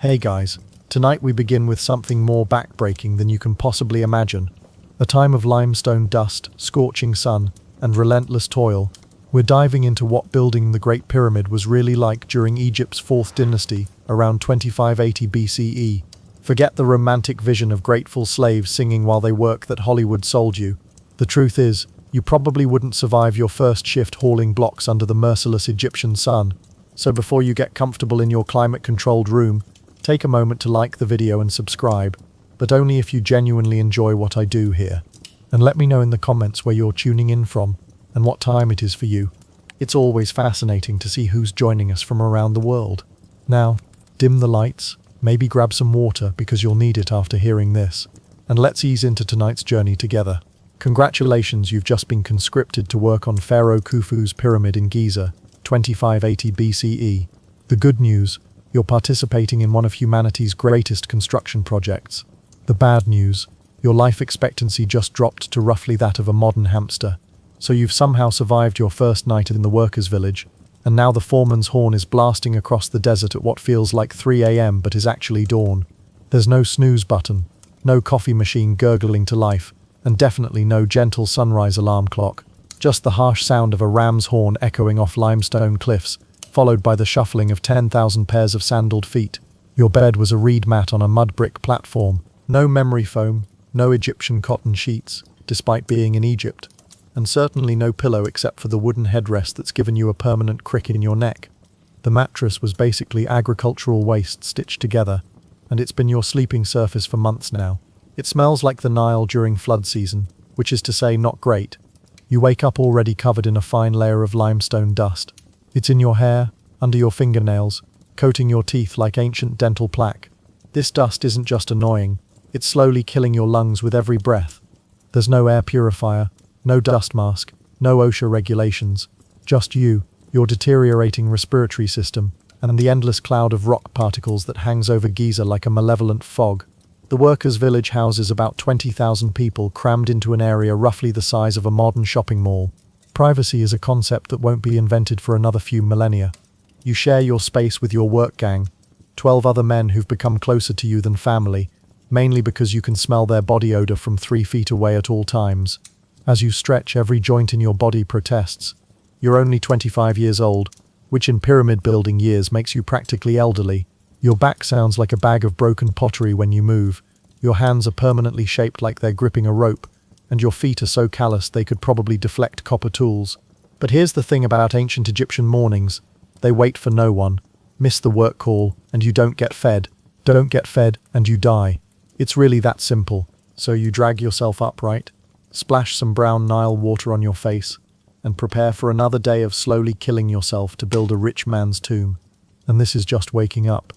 Hey guys, tonight we begin with something more backbreaking than you can possibly imagine. A time of limestone dust, scorching sun, and relentless toil. We're diving into what building the Great Pyramid was really like during Egypt's 4th dynasty, around 2580 BCE. Forget the romantic vision of grateful slaves singing while they work that Hollywood sold you. The truth is, you probably wouldn't survive your first shift hauling blocks under the merciless Egyptian sun. So before you get comfortable in your climate-controlled room, take a moment to like the video and subscribe, but only if you genuinely enjoy what I do here. And let me know in the comments where you're tuning in from and what time it is for you. It's always fascinating to see who's joining us from around the world. Now, dim the lights, maybe grab some water because you'll need it after hearing this, and let's ease into tonight's journey together. Congratulations, you've just been conscripted to work on Pharaoh Khufu's pyramid in Giza, 2580 BCE. The good news, you're participating in one of humanity's greatest construction projects. The bad news, your life expectancy just dropped to roughly that of a modern hamster. So you've somehow survived your first night in the workers' village, and now the foreman's horn is blasting across the desert at what feels like 3 a.m. but is actually dawn. There's no snooze button, no coffee machine gurgling to life, and definitely no gentle sunrise alarm clock. Just the harsh sound of a ram's horn echoing off limestone cliffs, followed by the shuffling of 10,000 pairs of sandaled feet. Your bed was a reed mat on a mud brick platform. No memory foam, no Egyptian cotton sheets, despite being in Egypt. And certainly no pillow except for the wooden headrest that's given you a permanent crick in your neck. The mattress was basically agricultural waste stitched together, and it's been your sleeping surface for months now. It smells like the Nile during flood season, which is to say not great. You wake up already covered in a fine layer of limestone dust. It's in your hair, under your fingernails, coating your teeth like ancient dental plaque. This dust isn't just annoying, it's slowly killing your lungs with every breath. There's no air purifier, no dust mask, no OSHA regulations, just you, your deteriorating respiratory system, and the endless cloud of rock particles that hangs over Giza like a malevolent fog. The workers' village houses about 20,000 people crammed into an area roughly the size of a modern shopping mall. Privacy is a concept that won't be invented for another few millennia. You share your space with your work gang, 12 other men who've become closer to you than family, mainly because you can smell their body odor from 3 feet away at all times. As you stretch, every joint in your body protests. You're only 25 years old, which in pyramid building years makes you practically elderly. Your back sounds like a bag of broken pottery when you move. Your hands are permanently shaped like they're gripping a rope, and your feet are so calloused they could probably deflect copper tools. But here's the thing about ancient Egyptian mornings. They wait for no one. Miss the work call, and you don't get fed. Don't get fed, and you die. It's really that simple. So you drag yourself upright, splash some brown Nile water on your face, and prepare for another day of slowly killing yourself to build a rich man's tomb. And this is just waking up.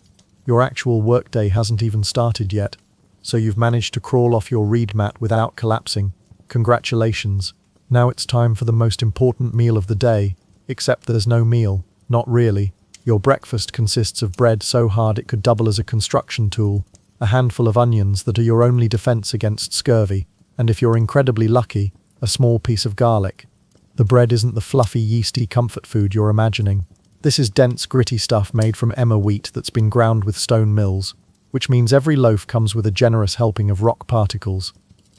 Your actual workday hasn't even started yet, so you've managed to crawl off your reed mat without collapsing. Congratulations. Now it's time for the most important meal of the day, except there's no meal, not really. Your breakfast consists of bread so hard it could double as a construction tool, a handful of onions that are your only defense against scurvy, and if you're incredibly lucky, a small piece of garlic. The bread isn't the fluffy, yeasty comfort food you're imagining. This is dense, gritty stuff made from emmer wheat that's been ground with stone mills, which means every loaf comes with a generous helping of rock particles.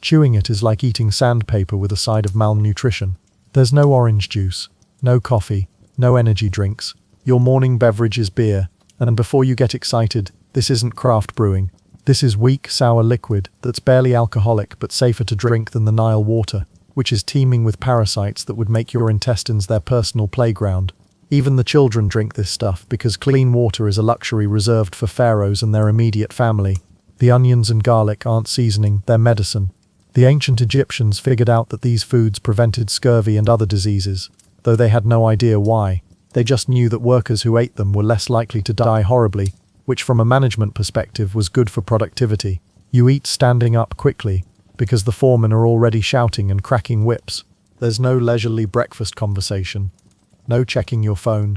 Chewing it is like eating sandpaper with a side of malnutrition. There's no orange juice, no coffee, no energy drinks. Your morning beverage is beer, and before you get excited, this isn't craft brewing. This is weak, sour liquid that's barely alcoholic but safer to drink than the Nile water, which is teeming with parasites that would make your intestines their personal playground. Even the children drink this stuff because clean water is a luxury reserved for pharaohs and their immediate family. The onions and garlic aren't seasoning, they're medicine. The ancient Egyptians figured out that these foods prevented scurvy and other diseases, though they had no idea why. They just knew that workers who ate them were less likely to die horribly, which from a management perspective was good for productivity. You eat standing up quickly, because the foremen are already shouting and cracking whips. There's no leisurely breakfast conversation. No checking your phone,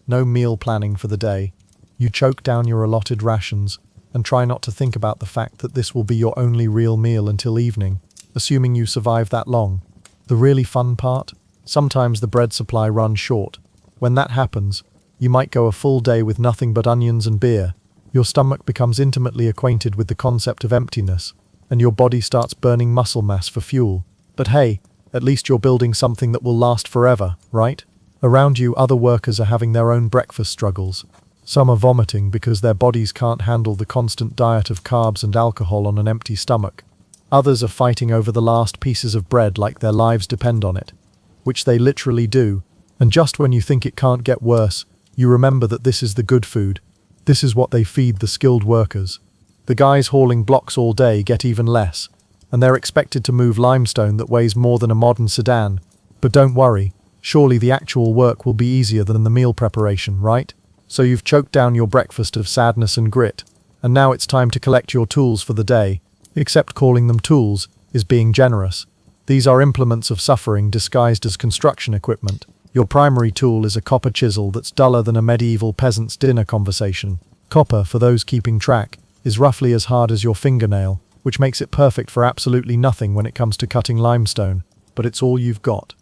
no meal planning for the day. You choke down your allotted rations and try not to think about the fact that this will be your only real meal until evening, assuming you survive that long. The really fun part? Sometimes the bread supply runs short. When that happens, you might go a full day with nothing but onions and beer. Your stomach becomes intimately acquainted with the concept of emptiness, and your body starts burning muscle mass for fuel. But hey, at least you're building something that will last forever, right? Around you, other workers are having their own breakfast struggles. Some are vomiting because their bodies can't handle the constant diet of carbs and alcohol on an empty stomach. Others are fighting over the last pieces of bread like their lives depend on it, which they literally do. And just when you think it can't get worse, you remember that this is the good food. This is what they feed the skilled workers. The guys hauling blocks all day get even less, and they're expected to move limestone that weighs more than a modern sedan. But don't worry, surely the actual work will be easier than the meal preparation, right? So you've choked down your breakfast of sadness and grit, and now it's time to collect your tools for the day. Except calling them tools is being generous. These are implements of suffering disguised as construction equipment. Your primary tool is a copper chisel that's duller than a medieval peasant's dinner conversation. Copper, for those keeping track, is roughly as hard as your fingernail, which makes it perfect for absolutely nothing when it comes to cutting limestone, but it's all you've got.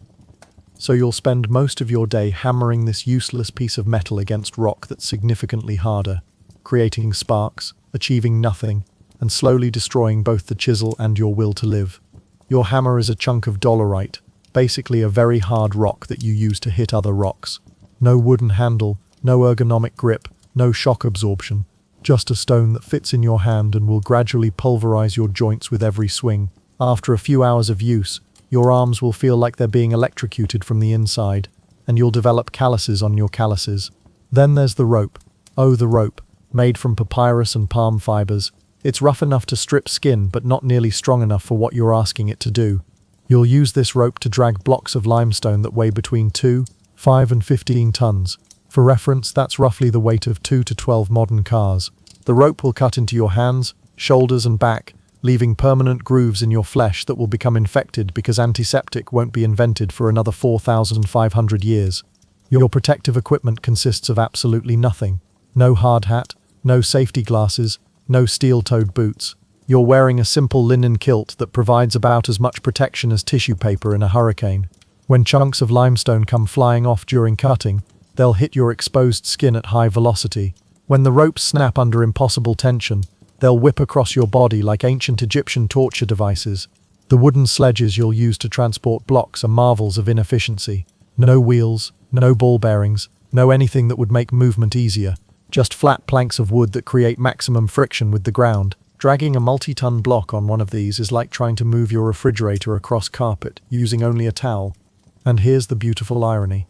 So you'll spend most of your day hammering this useless piece of metal against rock that's significantly harder, creating sparks, achieving nothing, and slowly destroying both the chisel and your will to live. Your hammer is a chunk of dolerite, basically a very hard rock that you use to hit other rocks. No wooden handle, no ergonomic grip, no shock absorption, just a stone that fits in your hand and will gradually pulverize your joints with every swing. After a few hours of use, your arms will feel like they're being electrocuted from the inside, and you'll develop calluses on your calluses. Then there's the rope. Oh, the rope, made from papyrus and palm fibers. It's rough enough to strip skin, but not nearly strong enough for what you're asking it to do. You'll use this rope to drag blocks of limestone that weigh between 2, 5 and 15 tons. For reference, that's roughly the weight of 2 to 12 modern cars. The rope will cut into your hands, shoulders and back, leaving permanent grooves in your flesh that will become infected because antiseptic won't be invented for another 4,500 years. Your protective equipment consists of absolutely nothing. No hard hat, no safety glasses, no steel-toed boots. You're wearing a simple linen kilt that provides about as much protection as tissue paper in a hurricane. When chunks of limestone come flying off during cutting, they'll hit your exposed skin at high velocity. When the ropes snap under impossible tension, they'll whip across your body like ancient Egyptian torture devices. The wooden sledges you'll use to transport blocks are marvels of inefficiency. No wheels, no ball bearings, no anything that would make movement easier. Just flat planks of wood that create maximum friction with the ground. Dragging a multi-ton block on one of these is like trying to move your refrigerator across carpet using only a towel. And here's the beautiful irony.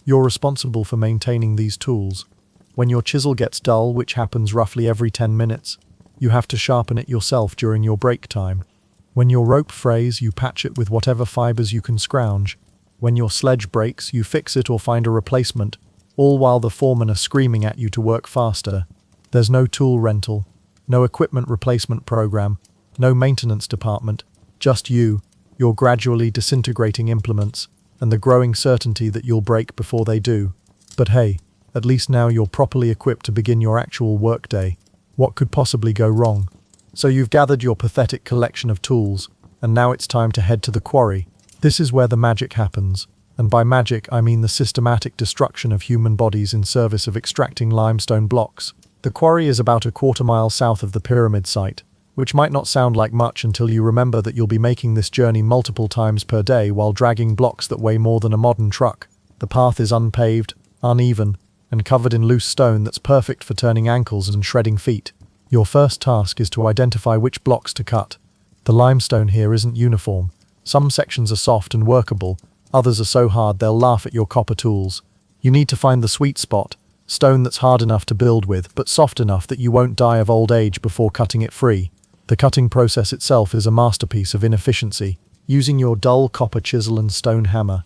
You're responsible for maintaining these tools. When your chisel gets dull, which happens roughly every 10 minutes, you have to sharpen it yourself during your break time. When your rope frays, you patch it with whatever fibers you can scrounge. When your sledge breaks, you fix it or find a replacement, all while the foremen are screaming at you to work faster. There's no tool rental, no equipment replacement program, no maintenance department, just you, your gradually disintegrating implements, and the growing certainty that you'll break before they do. But hey, at least now you're properly equipped to begin your actual workday. What could possibly go wrong? So you've gathered your pathetic collection of tools, and now it's time to head to the quarry. This is where the magic happens, and by magic I mean the systematic destruction of human bodies in service of extracting limestone blocks. The quarry is about a quarter-mile south of the pyramid site, which might not sound like much until you remember that you'll be making this journey multiple times per day while dragging blocks that weigh more than a modern truck. The path is unpaved, uneven, and covered in loose stone that's perfect for turning ankles and shredding feet. Your first task is to identify which blocks to cut. The limestone here isn't uniform. Some sections are soft and workable, others are so hard they'll laugh at your copper tools. You need to find the sweet spot, stone that's hard enough to build with, but soft enough that you won't die of old age before cutting it free. The cutting process itself is a masterpiece of inefficiency. Using your dull copper chisel and stone hammer,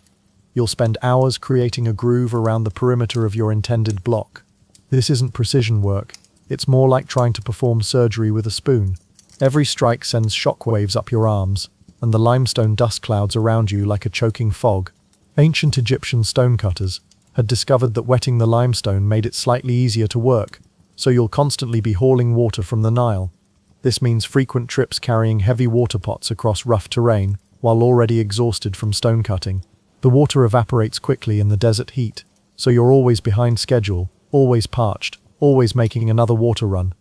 you'll spend hours creating a groove around the perimeter of your intended block. This isn't precision work. It's more like trying to perform surgery with a spoon. Every strike sends shockwaves up your arms, and the limestone dust clouds around you like a choking fog. Ancient Egyptian stonecutters had discovered that wetting the limestone made it slightly easier to work, so you'll constantly be hauling water from the Nile. This means frequent trips carrying heavy water pots across rough terrain, while already exhausted from stone cutting. The water evaporates quickly in the desert heat, so you're always behind schedule, always parched, always making another water run.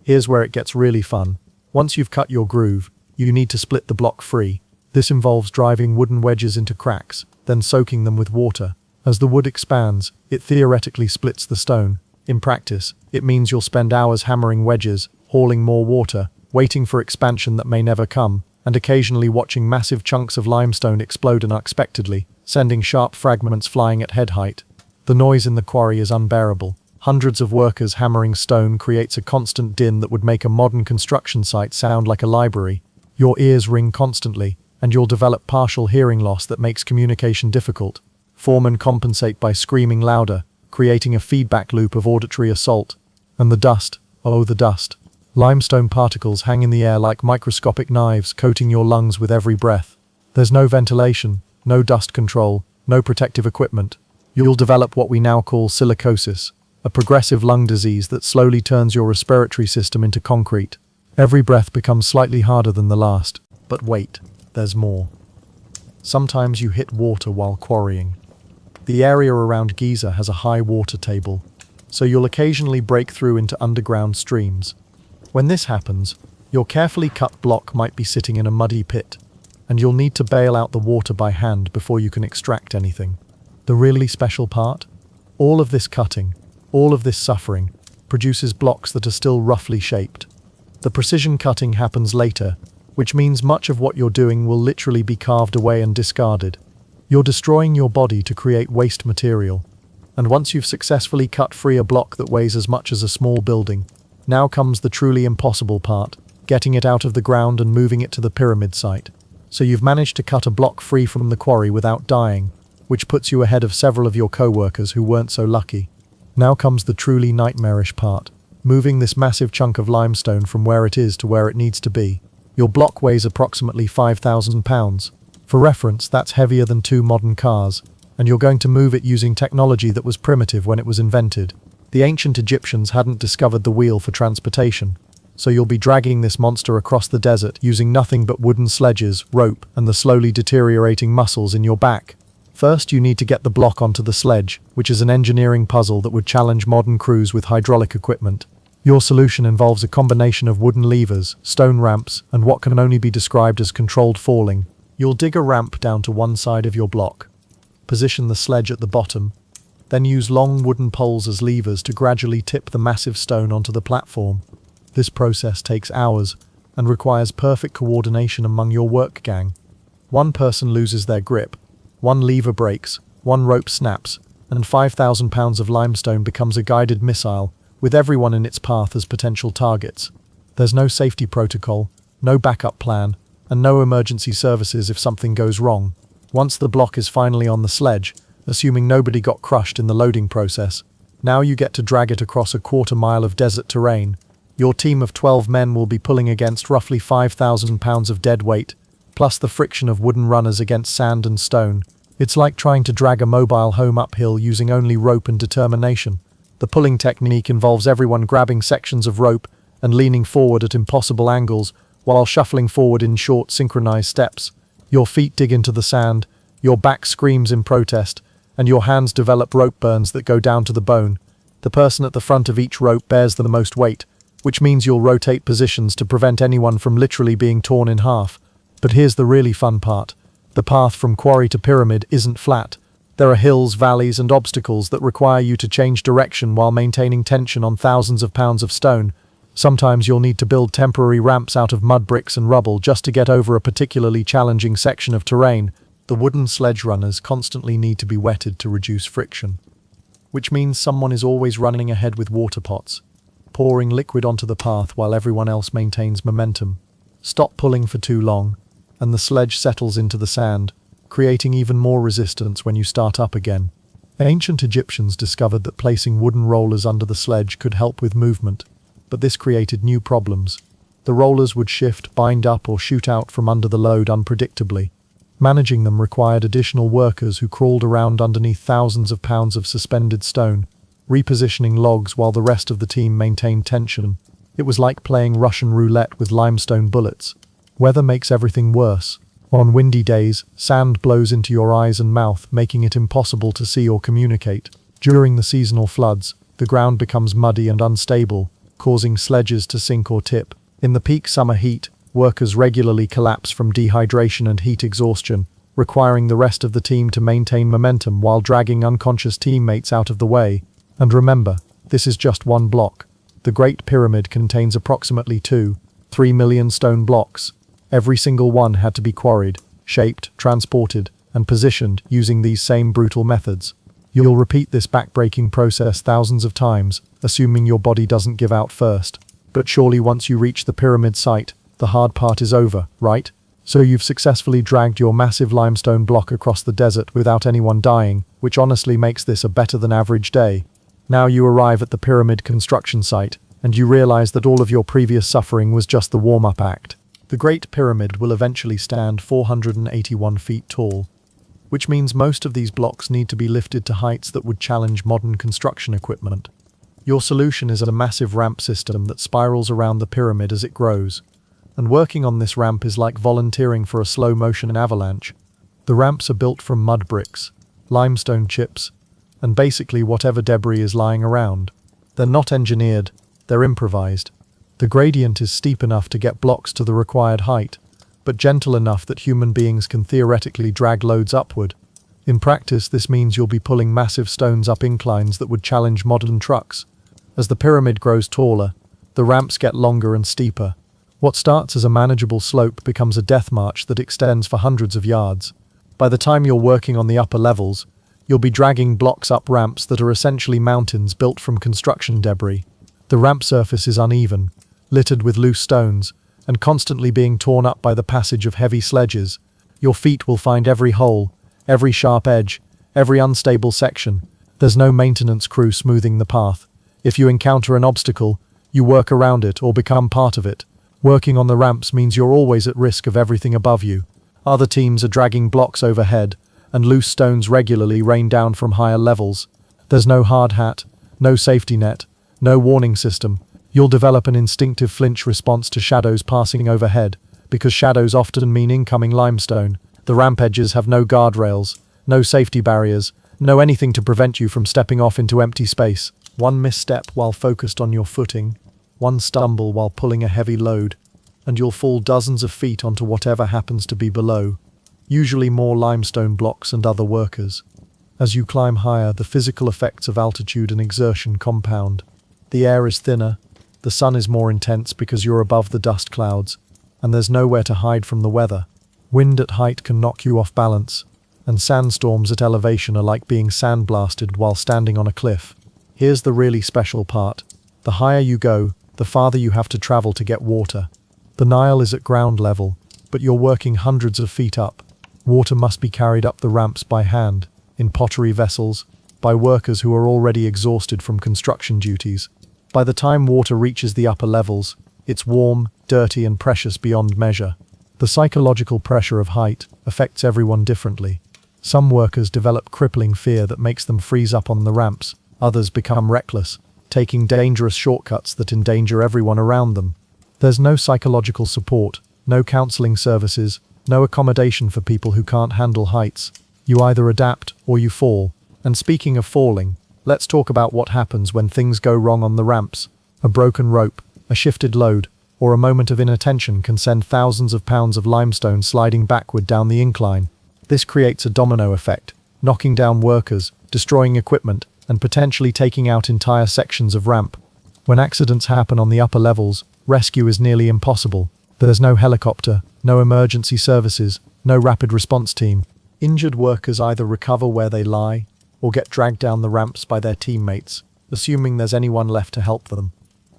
Here's where it gets really fun. Once you've cut your groove, you need to split the block free. This involves driving wooden wedges into cracks, then soaking them with water. As the wood expands, it theoretically splits the stone. In practice, it means you'll spend hours hammering wedges, hauling more water, waiting for expansion that may never come, and occasionally watching massive chunks of limestone explode unexpectedly, sending sharp fragments flying at head height. The noise in the quarry is unbearable. Hundreds of workers hammering stone creates a constant din that would make a modern construction site sound like a library. Your ears ring constantly, and you'll develop partial hearing loss that makes communication difficult. Foremen compensate by screaming louder, creating a feedback loop of auditory assault. And the dust, oh the dust. Limestone particles hang in the air like microscopic knives, coating your lungs with every breath. There's no ventilation, no dust control, no protective equipment. You'll develop what we now call silicosis, a progressive lung disease that slowly turns your respiratory system into concrete. Every breath becomes slightly harder than the last. But wait, there's more. Sometimes you hit water while quarrying. The area around Giza has a high water table, so you'll occasionally break through into underground streams. When this happens, your carefully cut block might be sitting in a muddy pit, and you'll need to bail out the water by hand before you can extract anything. The really special part? All of this cutting, all of this suffering, produces blocks that are still roughly shaped. The precision cutting happens later, which means much of what you're doing will literally be carved away and discarded. You're destroying your body to create waste material. And once you've successfully cut free a block that weighs as much as a small building, now comes the truly impossible part, getting it out of the ground and moving it to the pyramid site. So you've managed to cut a block free from the quarry without dying, which puts you ahead of several of your co-workers who weren't so lucky. Now comes the truly nightmarish part, moving this massive chunk of limestone from where it is to where it needs to be. Your block weighs approximately 5,000 pounds. For reference, that's heavier than 2 modern cars, and you're going to move it using technology that was primitive when it was invented. The ancient Egyptians hadn't discovered the wheel for transportation, so you'll be dragging this monster across the desert using nothing but wooden sledges, rope, and the slowly deteriorating muscles in your back. First, you need to get the block onto the sledge, which is an engineering puzzle that would challenge modern crews with hydraulic equipment. Your solution involves a combination of wooden levers, stone ramps, and what can only be described as controlled falling. You'll dig a ramp down to one side of your block, position the sledge at the bottom, then use long wooden poles as levers to gradually tip the massive stone onto the platform. This process takes hours and requires perfect coordination among your work gang. One person loses their grip, one lever breaks, one rope snaps, and 5,000 pounds of limestone becomes a guided missile, with everyone in its path as potential targets. There's no safety protocol, no backup plan, and no emergency services if something goes wrong. Once the block is finally on the sledge, assuming nobody got crushed in the loading process, now you get to drag it across a quarter-mile of desert terrain. Your team of 12 men will be pulling against roughly 5,000 pounds of dead weight, plus the friction of wooden runners against sand and stone. It's like trying to drag a mobile home uphill using only rope and determination. The pulling technique involves everyone grabbing sections of rope and leaning forward at impossible angles while shuffling forward in short, synchronized steps. Your feet dig into the sand, your back screams in protest, and your hands develop rope burns that go down to the bone. The person at the front of each rope bears the most weight, which means you'll rotate positions to prevent anyone from literally being torn in half. But here's the really fun part. The path from quarry to pyramid isn't flat. There are hills, valleys, and obstacles that require you to change direction while maintaining tension on thousands of pounds of stone. Sometimes you'll need to build temporary ramps out of mud bricks and rubble just to get over a particularly challenging section of terrain. The wooden sledge runners constantly need to be wetted to reduce friction, which means someone is always running ahead with water pots, pouring liquid onto the path while everyone else maintains momentum. Stop pulling for too long, and the sledge settles into the sand, creating even more resistance when you start up again. Ancient Egyptians discovered that placing wooden rollers under the sledge could help with movement, but this created new problems. The rollers would shift, bind up, or shoot out from under the load unpredictably. Managing them required additional workers who crawled around underneath thousands of pounds of suspended stone, repositioning logs while the rest of the team maintained tension. It was like playing Russian roulette with limestone bullets. Weather makes everything worse. On windy days, sand blows into your eyes and mouth, making it impossible to see or communicate. During the seasonal floods, the ground becomes muddy and unstable, causing sledges to sink or tip. In the peak summer heat, workers regularly collapse from dehydration and heat exhaustion, requiring the rest of the team to maintain momentum while dragging unconscious teammates out of the way. And remember, this is just one block. The Great Pyramid contains approximately 2-3 million stone blocks. Every single one had to be quarried, shaped, transported, and positioned using these same brutal methods. You'll repeat this backbreaking process thousands of times, assuming your body doesn't give out first. But surely once you reach the pyramid site, the hard part is over, right? So you've successfully dragged your massive limestone block across the desert without anyone dying, which honestly makes this a better than average day. Now you arrive at the pyramid construction site, and you realize that all of your previous suffering was just the warm-up act. The Great Pyramid will eventually stand 481 feet tall, which means most of these blocks need to be lifted to heights that would challenge modern construction equipment. Your solution is a massive ramp system that spirals around the pyramid as it grows. And working on this ramp is like volunteering for a slow-motion avalanche. The ramps are built from mud bricks, limestone chips, and basically whatever debris is lying around. They're not engineered, they're improvised. The gradient is steep enough to get blocks to the required height, but gentle enough that human beings can theoretically drag loads upward. In practice, this means you'll be pulling massive stones up inclines that would challenge modern trucks. As the pyramid grows taller, the ramps get longer and steeper. What starts as a manageable slope becomes a death march that extends for hundreds of yards. By the time you're working on the upper levels, you'll be dragging blocks up ramps that are essentially mountains built from construction debris. The ramp surface is uneven, littered with loose stones, and constantly being torn up by the passage of heavy sledges. Your feet will find every hole, every sharp edge, every unstable section. There's no maintenance crew smoothing the path. If you encounter an obstacle, you work around it or become part of it. Working on the ramps means you're always at risk of everything above you. Other teams are dragging blocks overhead, and loose stones regularly rain down from higher levels. There's no hard hat, no safety net, no warning system. You'll develop an instinctive flinch response to shadows passing overhead, because shadows often mean incoming limestone. The ramp edges have no guardrails, no safety barriers, no anything to prevent you from stepping off into empty space. One misstep while focused on your footing, one stumble while pulling a heavy load, and you'll fall dozens of feet onto whatever happens to be below, usually more limestone blocks and other workers. As you climb higher, the physical effects of altitude and exertion compound. The air is thinner, the sun is more intense because you're above the dust clouds, and there's nowhere to hide from the weather. Wind at height can knock you off balance, and sandstorms at elevation are like being sandblasted while standing on a cliff. Here's the really special part. The higher you go, the farther you have to travel to get water. The Nile is at ground level, but you're working hundreds of feet up. Water must be carried up the ramps by hand, in pottery vessels, by workers who are already exhausted from construction duties. By the time water reaches the upper levels, it's warm, dirty, and precious beyond measure. The psychological pressure of height affects everyone differently. Some workers develop crippling fear that makes them freeze up on the ramps. Others become reckless, taking dangerous shortcuts that endanger everyone around them. There's no psychological support, no counseling services, no accommodation for people who can't handle heights. You either adapt or you fall. And speaking of falling, let's talk about what happens when things go wrong on the ramps. A broken rope, a shifted load, or a moment of inattention can send thousands of pounds of limestone sliding backward down the incline. This creates a domino effect, knocking down workers, destroying equipment, and potentially taking out entire sections of ramp. When accidents happen on the upper levels, rescue is nearly impossible. There's no helicopter, no emergency services, no rapid response team. Injured workers either recover where they lie, or get dragged down the ramps by their teammates, assuming there's anyone left to help them.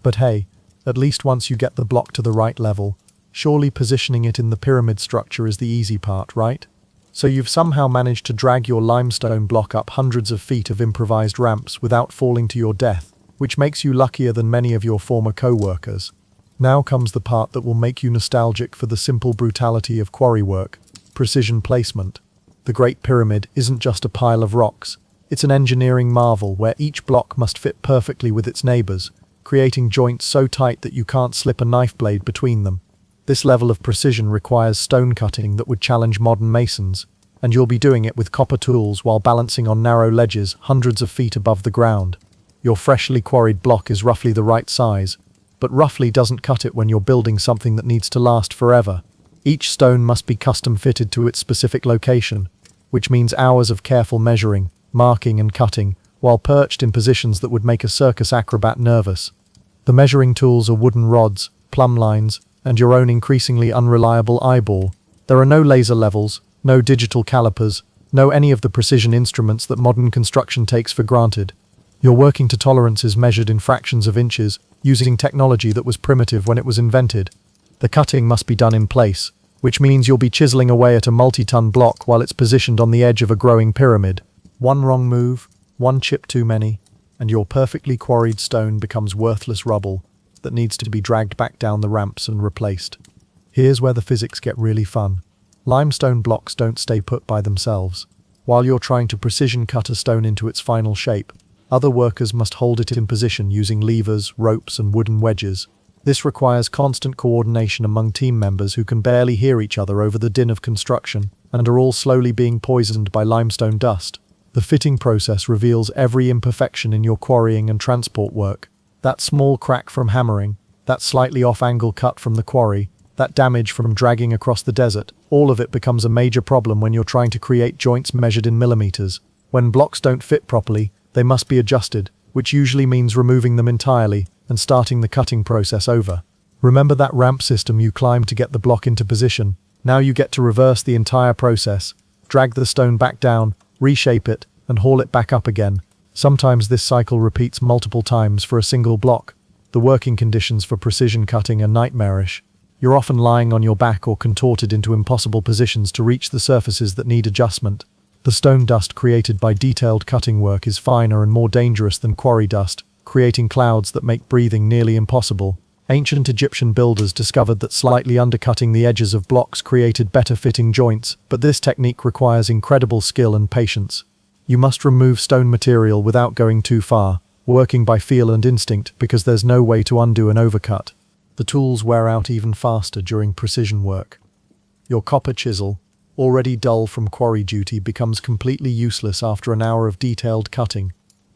But hey, at least once you get the block to the right level, surely positioning it in the pyramid structure is the easy part, right? So you've somehow managed to drag your limestone block up hundreds of feet of improvised ramps without falling to your death, which makes you luckier than many of your former co-workers. Now comes the part that will make you nostalgic for the simple brutality of quarry work: precision placement. The Great Pyramid isn't just a pile of rocks. It's an engineering marvel where each block must fit perfectly with its neighbors, creating joints so tight that you can't slip a knife blade between them. This level of precision requires stone cutting that would challenge modern masons, and you'll be doing it with copper tools while balancing on narrow ledges hundreds of feet above the ground. Your freshly quarried block is roughly the right size, but roughly doesn't cut it when you're building something that needs to last forever. Each stone must be custom fitted to its specific location, which means hours of careful measuring, marking and cutting, while perched in positions that would make a circus acrobat nervous. The measuring tools are wooden rods, plumb lines, and your own increasingly unreliable eyeball. There are no laser levels, no digital calipers, no any of the precision instruments that modern construction takes for granted. You're working to tolerances measured in fractions of inches, using technology that was primitive when it was invented. The cutting must be done in place, which means you'll be chiseling away at a multi-ton block while it's positioned on the edge of a growing pyramid. One wrong move, one chip too many, and your perfectly quarried stone becomes worthless rubble that needs to be dragged back down the ramps and replaced. Here's where the physics get really fun. Limestone blocks don't stay put by themselves. While you're trying to precision cut a stone into its final shape, other workers must hold it in position using levers, ropes, and wooden wedges. This requires constant coordination among team members who can barely hear each other over the din of construction and are all slowly being poisoned by limestone dust. The fitting process reveals every imperfection in your quarrying and transport work. That small crack from hammering, that slightly off-angle cut from the quarry, that damage from dragging across the desert, all of it becomes a major problem when you're trying to create joints measured in millimeters. When blocks don't fit properly, they must be adjusted, which usually means removing them entirely and starting the cutting process over. Remember that ramp system you climbed to get the block into position? Now you get to reverse the entire process, drag the stone back down, reshape it, and haul it back up again. Sometimes this cycle repeats multiple times for a single block. The working conditions for precision cutting are nightmarish. You're often lying on your back or contorted into impossible positions to reach the surfaces that need adjustment. The stone dust created by detailed cutting work is finer and more dangerous than quarry dust, creating clouds that make breathing nearly impossible. Ancient Egyptian builders discovered that slightly undercutting the edges of blocks created better fitting joints, but this technique requires incredible skill and patience. You must remove stone material without going too far, working by feel and instinct because there's no way to undo an overcut. The tools wear out even faster during precision work. Your copper chisel, already dull from quarry duty, becomes completely useless after an hour of detailed cutting.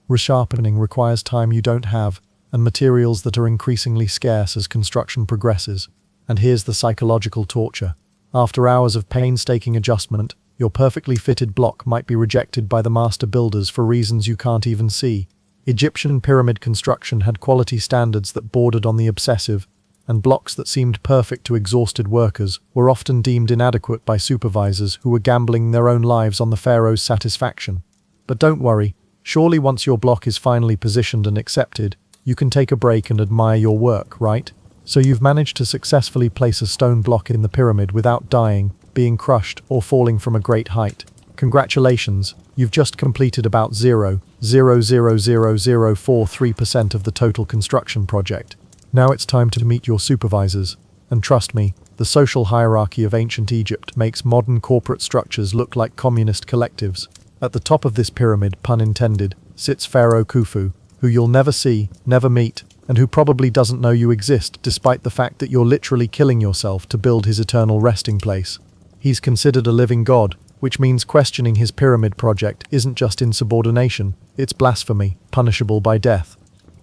Resharpening requires time you don't have, and materials that are increasingly scarce as construction progresses. And here's the psychological torture. After hours of painstaking adjustment, your perfectly fitted block might be rejected by the master builders for reasons you can't even see. Egyptian pyramid construction had quality standards that bordered on the obsessive, and blocks that seemed perfect to exhausted workers were often deemed inadequate by supervisors who were gambling their own lives on the pharaoh's satisfaction. But don't worry, surely once your block is finally positioned and accepted, you can take a break and admire your work, right? So you've managed to successfully place a stone block in the pyramid without dying, being crushed, or falling from a great height. Congratulations, you've just completed about 0.0000043% of the total construction project. Now it's time to meet your supervisors, and trust me, the social hierarchy of ancient Egypt makes modern corporate structures look like communist collectives. At the top of this pyramid, pun intended, sits Pharaoh Khufu, who you'll never see, never meet, and who probably doesn't know you exist despite the fact that you're literally killing yourself to build his eternal resting place. He's considered a living god, which means questioning his pyramid project isn't just insubordination, it's blasphemy, punishable by death.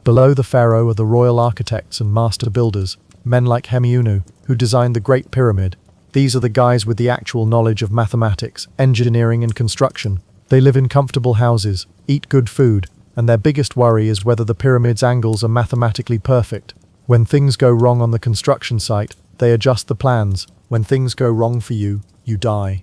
Below the pharaoh are the royal architects and master builders, men like Hemiunu, who designed the Great Pyramid. These are the guys with the actual knowledge of mathematics, engineering and construction. They live in comfortable houses, eat good food, and their biggest worry is whether the pyramid's angles are mathematically perfect. When things go wrong on the construction site, they adjust the plans. When things go wrong for you, you die.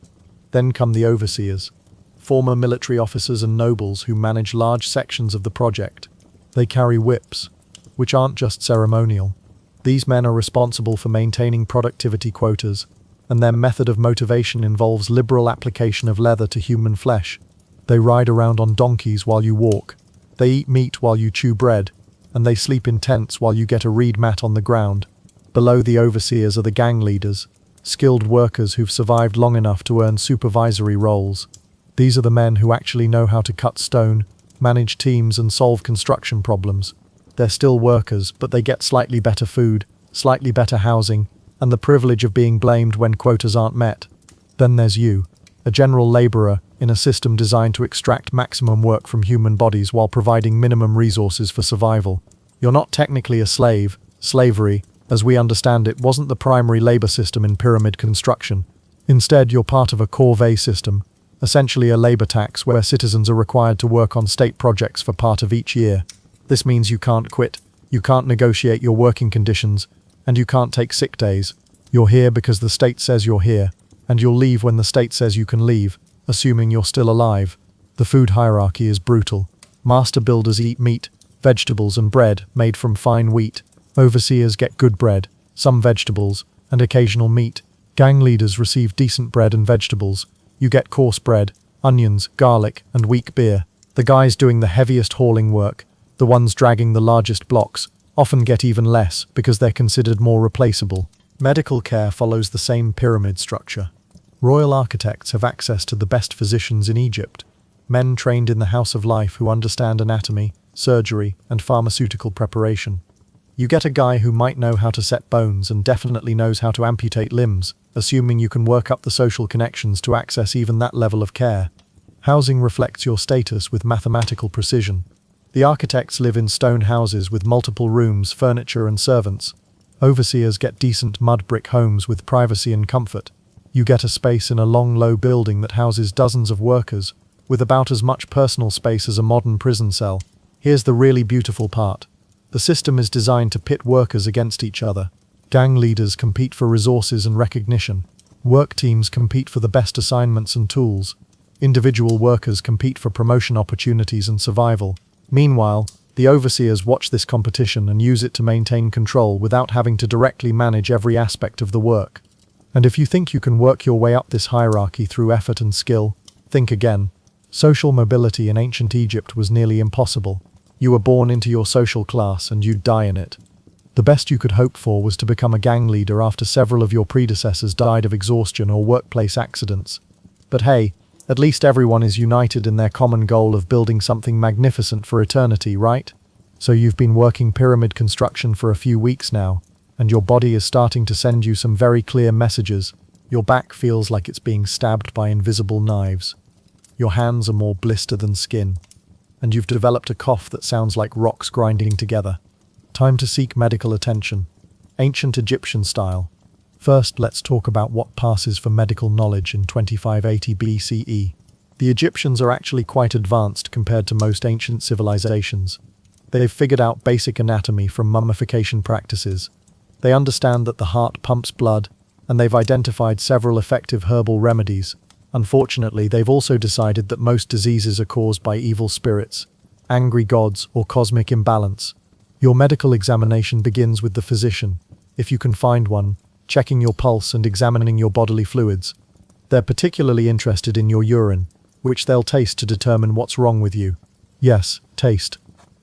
Then come the overseers, former military officers and nobles who manage large sections of the project. They carry whips, which aren't just ceremonial. These men are responsible for maintaining productivity quotas, and their method of motivation involves liberal application of leather to human flesh. They ride around on donkeys while you walk. They eat meat while you chew bread, and they sleep in tents while you get a reed mat on the ground. Below the overseers are the gang leaders, skilled workers who've survived long enough to earn supervisory roles. These are the men who actually know how to cut stone, manage teams and solve construction problems. They're still workers, but they get slightly better food, slightly better housing, and the privilege of being blamed when quotas aren't met. Then there's you, a general laborer in a system designed to extract maximum work from human bodies while providing minimum resources for survival. You're not technically a slave. Slavery, as we understand it, wasn't the primary labor system in pyramid construction. Instead, you're part of a corvée system, essentially a labor tax where citizens are required to work on state projects for part of each year. This means you can't quit, you can't negotiate your working conditions, and you can't take sick days. You're here because the state says you're here, and you'll leave when the state says you can leave, assuming you're still alive. The food hierarchy is brutal. Master builders eat meat, vegetables and bread made from fine wheat. Overseers get good bread, some vegetables, and occasional meat. Gang leaders receive decent bread and vegetables. You get coarse bread, onions, garlic, and weak beer. The guys doing the heaviest hauling work, the ones dragging the largest blocks, often get even less because they're considered more replaceable. Medical care follows the same pyramid structure. Royal architects have access to the best physicians in Egypt, men trained in the House of Life who understand anatomy, surgery, and pharmaceutical preparation. You get a guy who might know how to set bones and definitely knows how to amputate limbs, assuming you can work up the social connections to access even that level of care. Housing reflects your status with mathematical precision. The architects live in stone houses with multiple rooms, furniture, and servants. Overseers get decent mud brick homes with privacy and comfort. You get a space in a long, low building that houses dozens of workers, with about as much personal space as a modern prison cell. Here's the really beautiful part. The system is designed to pit workers against each other. Gang leaders compete for resources and recognition. Work teams compete for the best assignments and tools. Individual workers compete for promotion opportunities and survival. Meanwhile, the overseers watch this competition and use it to maintain control without having to directly manage every aspect of the work. And if you think you can work your way up this hierarchy through effort and skill, think again. Social mobility in ancient Egypt was nearly impossible. You were born into your social class and you'd die in it. The best you could hope for was to become a gang leader after several of your predecessors died of exhaustion or workplace accidents. But hey, at least everyone is united in their common goal of building something magnificent for eternity, right? So you've been working pyramid construction for a few weeks now, and your body is starting to send you some very clear messages. Your back feels like it's being stabbed by invisible knives. Your hands are more blister than skin, and you've developed a cough that sounds like rocks grinding together. Time to seek medical attention. Ancient Egyptian style. First, let's talk about what passes for medical knowledge in 2580 BCE. The Egyptians are actually quite advanced compared to most ancient civilizations. They've figured out basic anatomy from mummification practices. They understand that the heart pumps blood, and they've identified several effective herbal remedies. Unfortunately, they've also decided that most diseases are caused by evil spirits, angry gods, or cosmic imbalance. Your medical examination begins with the physician, if you can find one, checking your pulse and examining your bodily fluids. They're particularly interested in your urine, which they'll taste to determine what's wrong with you. Yes, taste.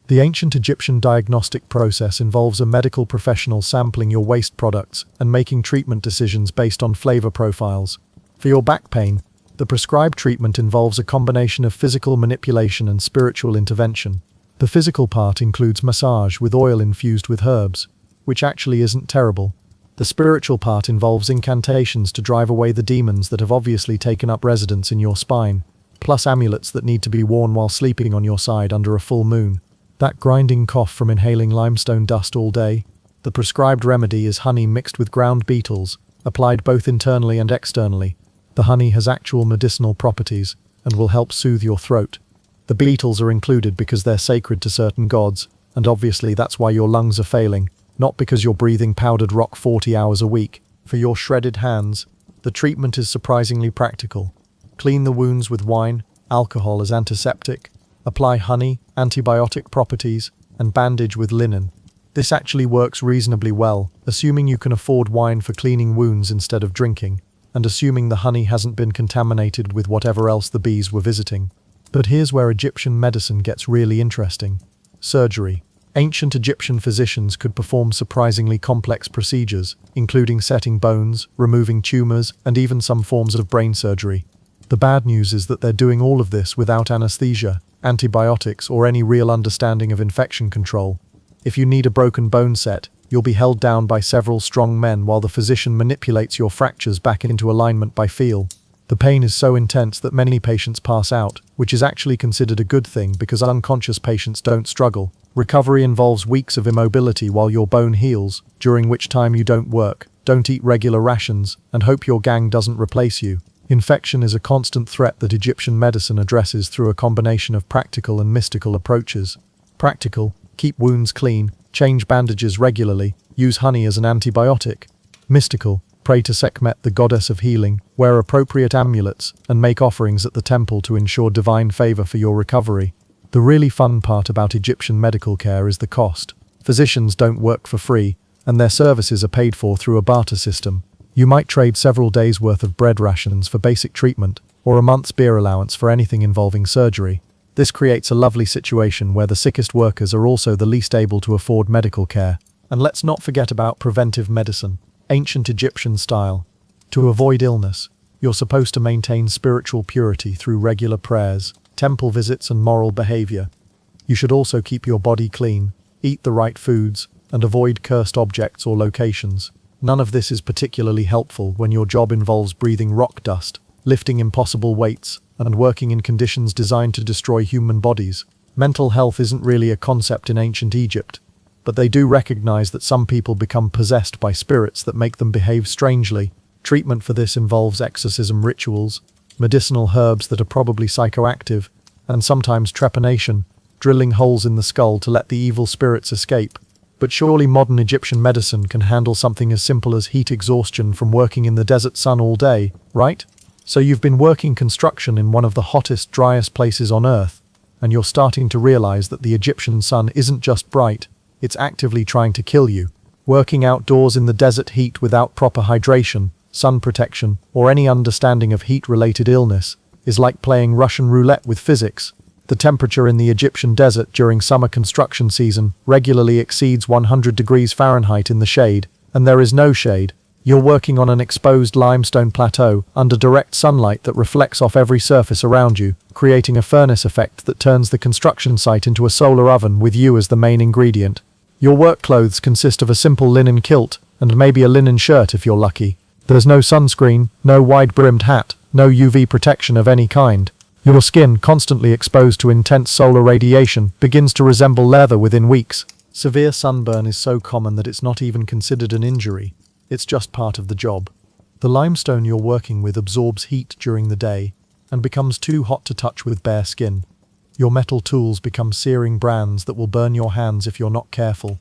The ancient Egyptian diagnostic process involves a medical professional sampling your waste products and making treatment decisions based on flavor profiles. For your back pain, the prescribed treatment involves a combination of physical manipulation and spiritual intervention. The physical part includes massage with oil infused with herbs, which actually isn't terrible. The spiritual part involves incantations to drive away the demons that have obviously taken up residence in your spine, plus amulets that need to be worn while sleeping on your side under a full moon. That grinding cough from inhaling limestone dust all day? The prescribed remedy is honey mixed with ground beetles, applied both internally and externally. The honey has actual medicinal properties and will help soothe your throat. The beetles are included because they're sacred to certain gods, and obviously that's why your lungs are failing, not because you're breathing powdered rock 40 hours a week. For your shredded hands, the treatment is surprisingly practical. Clean the wounds with wine, alcohol as antiseptic, apply honey, antibiotic properties, and bandage with linen. This actually works reasonably well, assuming you can afford wine for cleaning wounds instead of drinking, and assuming the honey hasn't been contaminated with whatever else the bees were visiting. But here's where Egyptian medicine gets really interesting. Surgery. Ancient Egyptian physicians could perform surprisingly complex procedures, including setting bones, removing tumors, and even some forms of brain surgery. The bad news is that they're doing all of this without anesthesia, antibiotics, or any real understanding of infection control. If you need a broken bone set, you'll be held down by several strong men while the physician manipulates your fractures back into alignment by feel. The pain is so intense that many patients pass out, which is actually considered a good thing because unconscious patients don't struggle. Recovery involves weeks of immobility while your bone heals, during which time you don't work, don't eat regular rations, and hope your gang doesn't replace you. Infection is a constant threat that Egyptian medicine addresses through a combination of practical and mystical approaches. Practical: keep wounds clean, change bandages regularly, use honey as an antibiotic. Mystical: pray to Sekhmet, the goddess of healing, wear appropriate amulets, and make offerings at the temple to ensure divine favor for your recovery. The really fun part about Egyptian medical care is the cost. Physicians don't work for free, and their services are paid for through a barter system. You might trade several days' worth of bread rations for basic treatment, or a month's beer allowance for anything involving surgery. This creates a lovely situation where the sickest workers are also the least able to afford medical care. And let's not forget about preventive medicine, ancient Egyptian style. To avoid illness, you're supposed to maintain spiritual purity through regular prayers, temple visits, and moral behavior. You should also keep your body clean, eat the right foods, and avoid cursed objects or locations. None of this is particularly helpful when your job involves breathing rock dust, lifting impossible weights, and working in conditions designed to destroy human bodies. Mental health isn't really a concept in ancient Egypt, but they do recognize that some people become possessed by spirits that make them behave strangely. Treatment for this involves exorcism rituals, medicinal herbs that are probably psychoactive, and sometimes trepanation, drilling holes in the skull to let the evil spirits escape. But surely modern Egyptian medicine can handle something as simple as heat exhaustion from working in the desert sun all day, right? So you've been working construction in one of the hottest, driest places on Earth, and you're starting to realize that the Egyptian sun isn't just bright, it's actively trying to kill you. Working outdoors in the desert heat without proper hydration, sun protection, or any understanding of heat-related illness is like playing Russian roulette with physics. The temperature in the Egyptian desert during summer construction season regularly exceeds 100 degrees Fahrenheit in the shade, and there is no shade. You're working on an exposed limestone plateau under direct sunlight that reflects off every surface around you, creating a furnace effect that turns the construction site into a solar oven with you as the main ingredient. Your work clothes consist of a simple linen kilt, and maybe a linen shirt if you're lucky. There's no sunscreen, no wide-brimmed hat, no UV protection of any kind. Your skin, constantly exposed to intense solar radiation, begins to resemble leather within weeks. Severe sunburn is so common that it's not even considered an injury. It's just part of the job. The limestone you're working with absorbs heat during the day and becomes too hot to touch with bare skin. Your metal tools become searing brands that will burn your hands if you're not careful.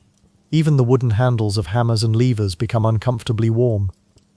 Even the wooden handles of hammers and levers become uncomfortably warm.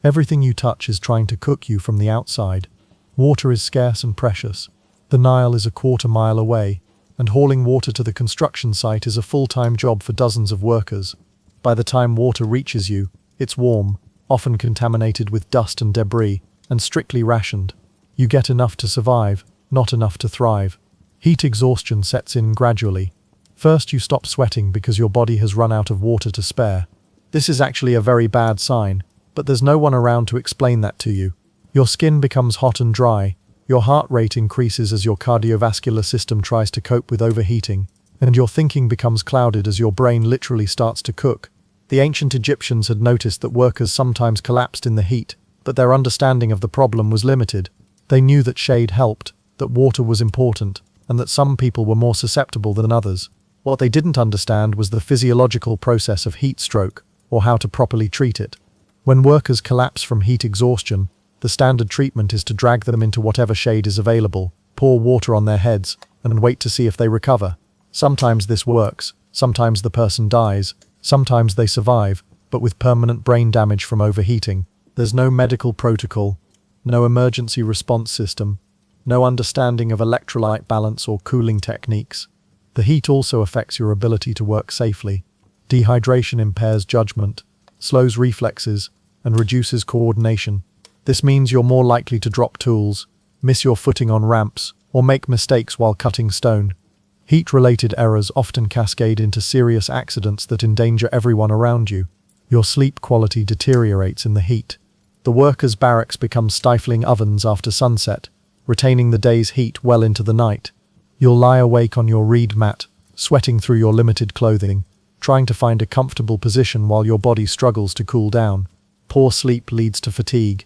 Everything you touch is trying to cook you from the outside. Water is scarce and precious. The Nile is a quarter-mile away, and hauling water to the construction site is a full-time job for dozens of workers. By the time water reaches you, it's warm, often contaminated with dust and debris, and strictly rationed. You get enough to survive, not enough to thrive. Heat exhaustion sets in gradually. First, you stop sweating because your body has run out of water to spare. This is actually a very bad sign, but there's no one around to explain that to you. Your skin becomes hot and dry. Your heart rate increases as your cardiovascular system tries to cope with overheating, and your thinking becomes clouded as your brain literally starts to cook. The ancient Egyptians had noticed that workers sometimes collapsed in the heat, but their understanding of the problem was limited. They knew that shade helped, that water was important, and that some people were more susceptible than others. What they didn't understand was the physiological process of heat stroke, or how to properly treat it. When workers collapse from heat exhaustion, the standard treatment is to drag them into whatever shade is available, pour water on their heads, and wait to see if they recover. Sometimes this works, sometimes the person dies, sometimes they survive, but with permanent brain damage from overheating. There's no medical protocol, no emergency response system, no understanding of electrolyte balance or cooling techniques. The heat also affects your ability to work safely. Dehydration impairs judgment, slows reflexes, and reduces coordination. This means you're more likely to drop tools, miss your footing on ramps, or make mistakes while cutting stone. Heat-related errors often cascade into serious accidents that endanger everyone around you. Your sleep quality deteriorates in the heat. The workers' barracks become stifling ovens after sunset, retaining the day's heat well into the night. You'll lie awake on your reed mat, sweating through your limited clothing, trying to find a comfortable position while your body struggles to cool down. Poor sleep leads to fatigue,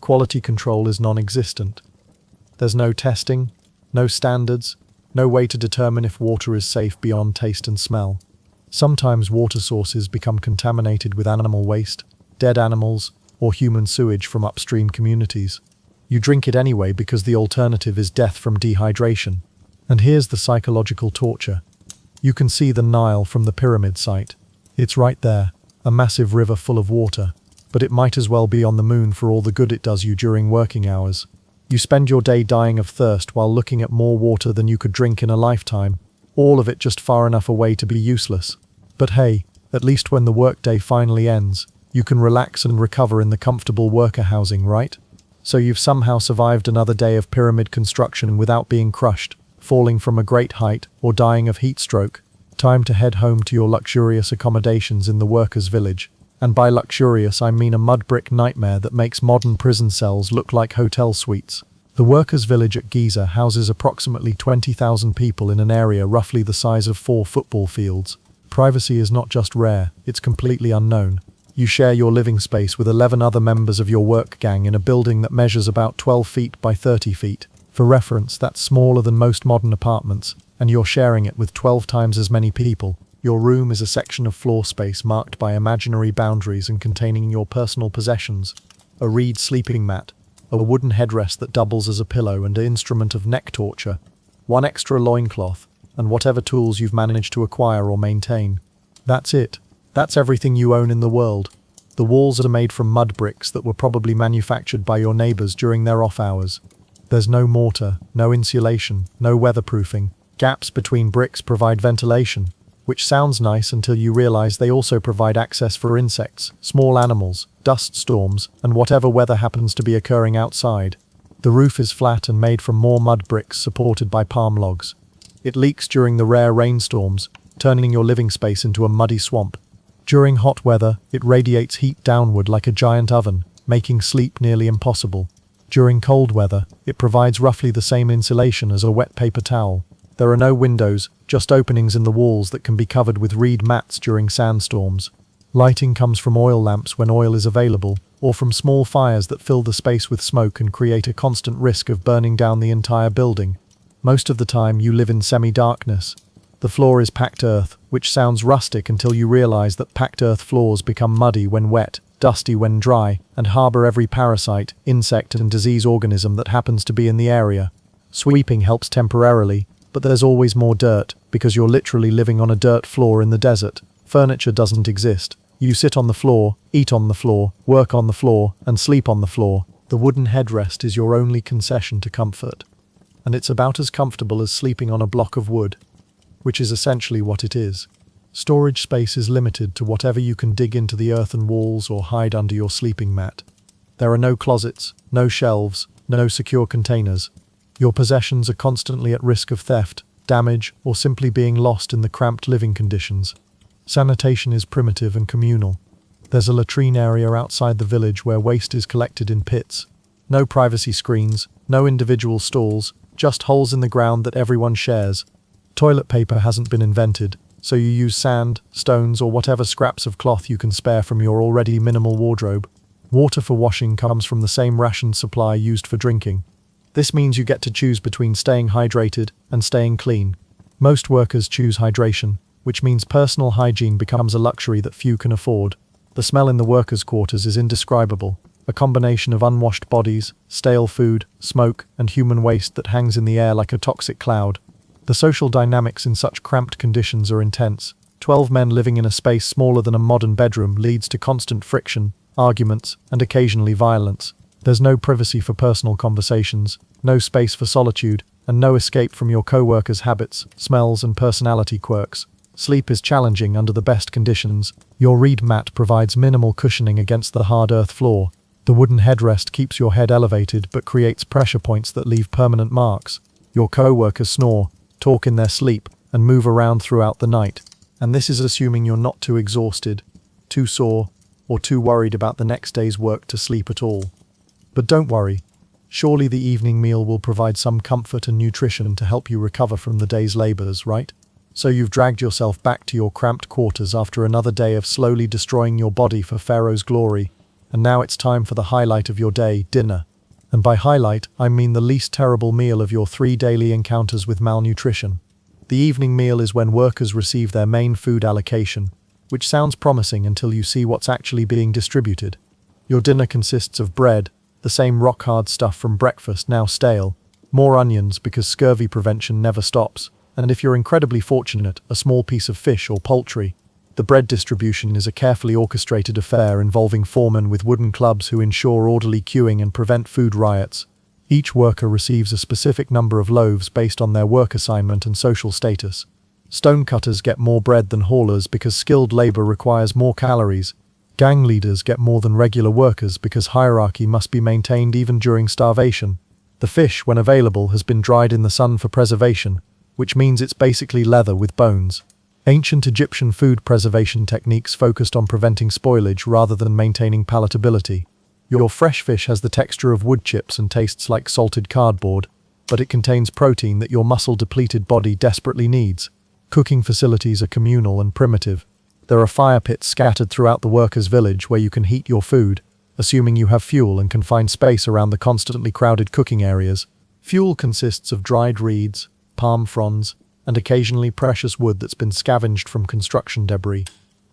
quality control is non-existent. There's no testing, no standards, no way to determine if water is safe beyond taste and smell. Sometimes water sources become contaminated with animal waste, dead animals, or human sewage from upstream communities. You drink it anyway because the alternative is death from dehydration. And here's the psychological torture. You can see the Nile from the pyramid site. It's right there, a massive river full of water, but it might as well be on the moon for all the good it does you during working hours. You spend your day dying of thirst while looking at more water than you could drink in a lifetime, all of it just far enough away to be useless. But hey, at least when the workday finally ends, you can relax and recover in the comfortable worker housing, right? So you've somehow survived another day of pyramid construction without being crushed, falling from a great height, or dying of heat stroke. Time to head home to your luxurious accommodations in the workers' village. And by luxurious, I mean a mud brick nightmare that makes modern prison cells look like hotel suites. The workers' village at Giza houses approximately 20,000 people in an area roughly the size of 4 football fields. Privacy is not just rare, it's completely unknown. You share your living space with 11 other members of your work gang in a building that measures about 12 feet by 30 feet. For reference, that's smaller than most modern apartments, and you're sharing it with 12 times as many people. Your room is a section of floor space marked by imaginary boundaries and containing your personal possessions. A reed sleeping mat, a wooden headrest that doubles as a pillow and an instrument of neck torture, 1 extra loincloth, and whatever tools you've managed to acquire or maintain. That's it. That's everything you own in the world. The walls are made from mud bricks that were probably manufactured by your neighbors during their off hours. There's no mortar, no insulation, no weatherproofing. Gaps between bricks provide ventilation, which sounds nice until you realize they also provide access for insects, small animals, dust storms, and whatever weather happens to be occurring outside. The roof is flat and made from more mud bricks supported by palm logs. It leaks during the rare rainstorms, turning your living space into a muddy swamp. During hot weather, it radiates heat downward like a giant oven, making sleep nearly impossible. During cold weather, it provides roughly the same insulation as a wet paper towel. There are no windows, just openings in the walls that can be covered with reed mats during sandstorms. Lighting comes from oil lamps when oil is available, or from small fires that fill the space with smoke and create a constant risk of burning down the entire building. Most of the time, you live in semi-darkness. The floor is packed earth, which sounds rustic until you realize that packed earth floors become muddy when wet, dusty when dry, and harbor every parasite, insect, and disease organism that happens to be in the area. Sweeping helps temporarily, but there's always more dirt, because you're literally living on a dirt floor in the desert. Furniture doesn't exist. You sit on the floor, eat on the floor, work on the floor, and sleep on the floor. The wooden headrest is your only concession to comfort. And it's about as comfortable as sleeping on a block of wood, which is essentially what it is. Storage space is limited to whatever you can dig into the earthen walls or hide under your sleeping mat. There are no closets, no shelves, no secure containers. Your possessions are constantly at risk of theft, damage, or simply being lost in the cramped living conditions. Sanitation is primitive and communal. There's a latrine area outside the village where waste is collected in pits. No privacy screens, no individual stalls, just holes in the ground that everyone shares. Toilet paper hasn't been invented, so you use sand, stones, or whatever scraps of cloth you can spare from your already minimal wardrobe. Water for washing comes from the same ration supply used for drinking. This means you get to choose between staying hydrated and staying clean. Most workers choose hydration, which means personal hygiene becomes a luxury that few can afford. The smell in the workers' quarters is indescribable, a combination of unwashed bodies, stale food, smoke, and human waste that hangs in the air like a toxic cloud. The social dynamics in such cramped conditions are intense. 12 men living in a space smaller than a modern bedroom leads to constant friction, arguments, and occasionally violence. There's no privacy for personal conversations, no space for solitude, and no escape from your co-workers' habits, smells, and personality quirks. Sleep is challenging under the best conditions. Your reed mat provides minimal cushioning against the hard earth floor. The wooden headrest keeps your head elevated but creates pressure points that leave permanent marks. Your co-workers snore, talk in their sleep, and move around throughout the night. And this is assuming you're not too exhausted, too sore, or too worried about the next day's work to sleep at all. But don't worry. Surely the evening meal will provide some comfort and nutrition to help you recover from the day's labors, right? So you've dragged yourself back to your cramped quarters after another day of slowly destroying your body for Pharaoh's glory. And now it's time for the highlight of your day, dinner. And by highlight, I mean the least terrible meal of your 3 daily encounters with malnutrition. The evening meal is when workers receive their main food allocation, which sounds promising until you see what's actually being distributed. Your dinner consists of bread, the same rock-hard stuff from breakfast, now stale, more onions because scurvy prevention never stops, and if you're incredibly fortunate, a small piece of fish or poultry. The bread distribution is a carefully orchestrated affair involving foremen with wooden clubs who ensure orderly queuing and prevent food riots. Each worker receives a specific number of loaves based on their work assignment and social status. Stonecutters get more bread than haulers because skilled labor requires more calories. Gang leaders get more than regular workers because hierarchy must be maintained even during starvation. The fish, when available, has been dried in the sun for preservation, which means it's basically leather with bones. Ancient Egyptian food preservation techniques focused on preventing spoilage rather than maintaining palatability. Your fresh fish has the texture of wood chips and tastes like salted cardboard, but it contains protein that your muscle-depleted body desperately needs. Cooking facilities are communal and primitive. There are fire pits scattered throughout the workers' village where you can heat your food, assuming you have fuel and can find space around the constantly crowded cooking areas. Fuel consists of dried reeds, palm fronds, and occasionally precious wood that's been scavenged from construction debris.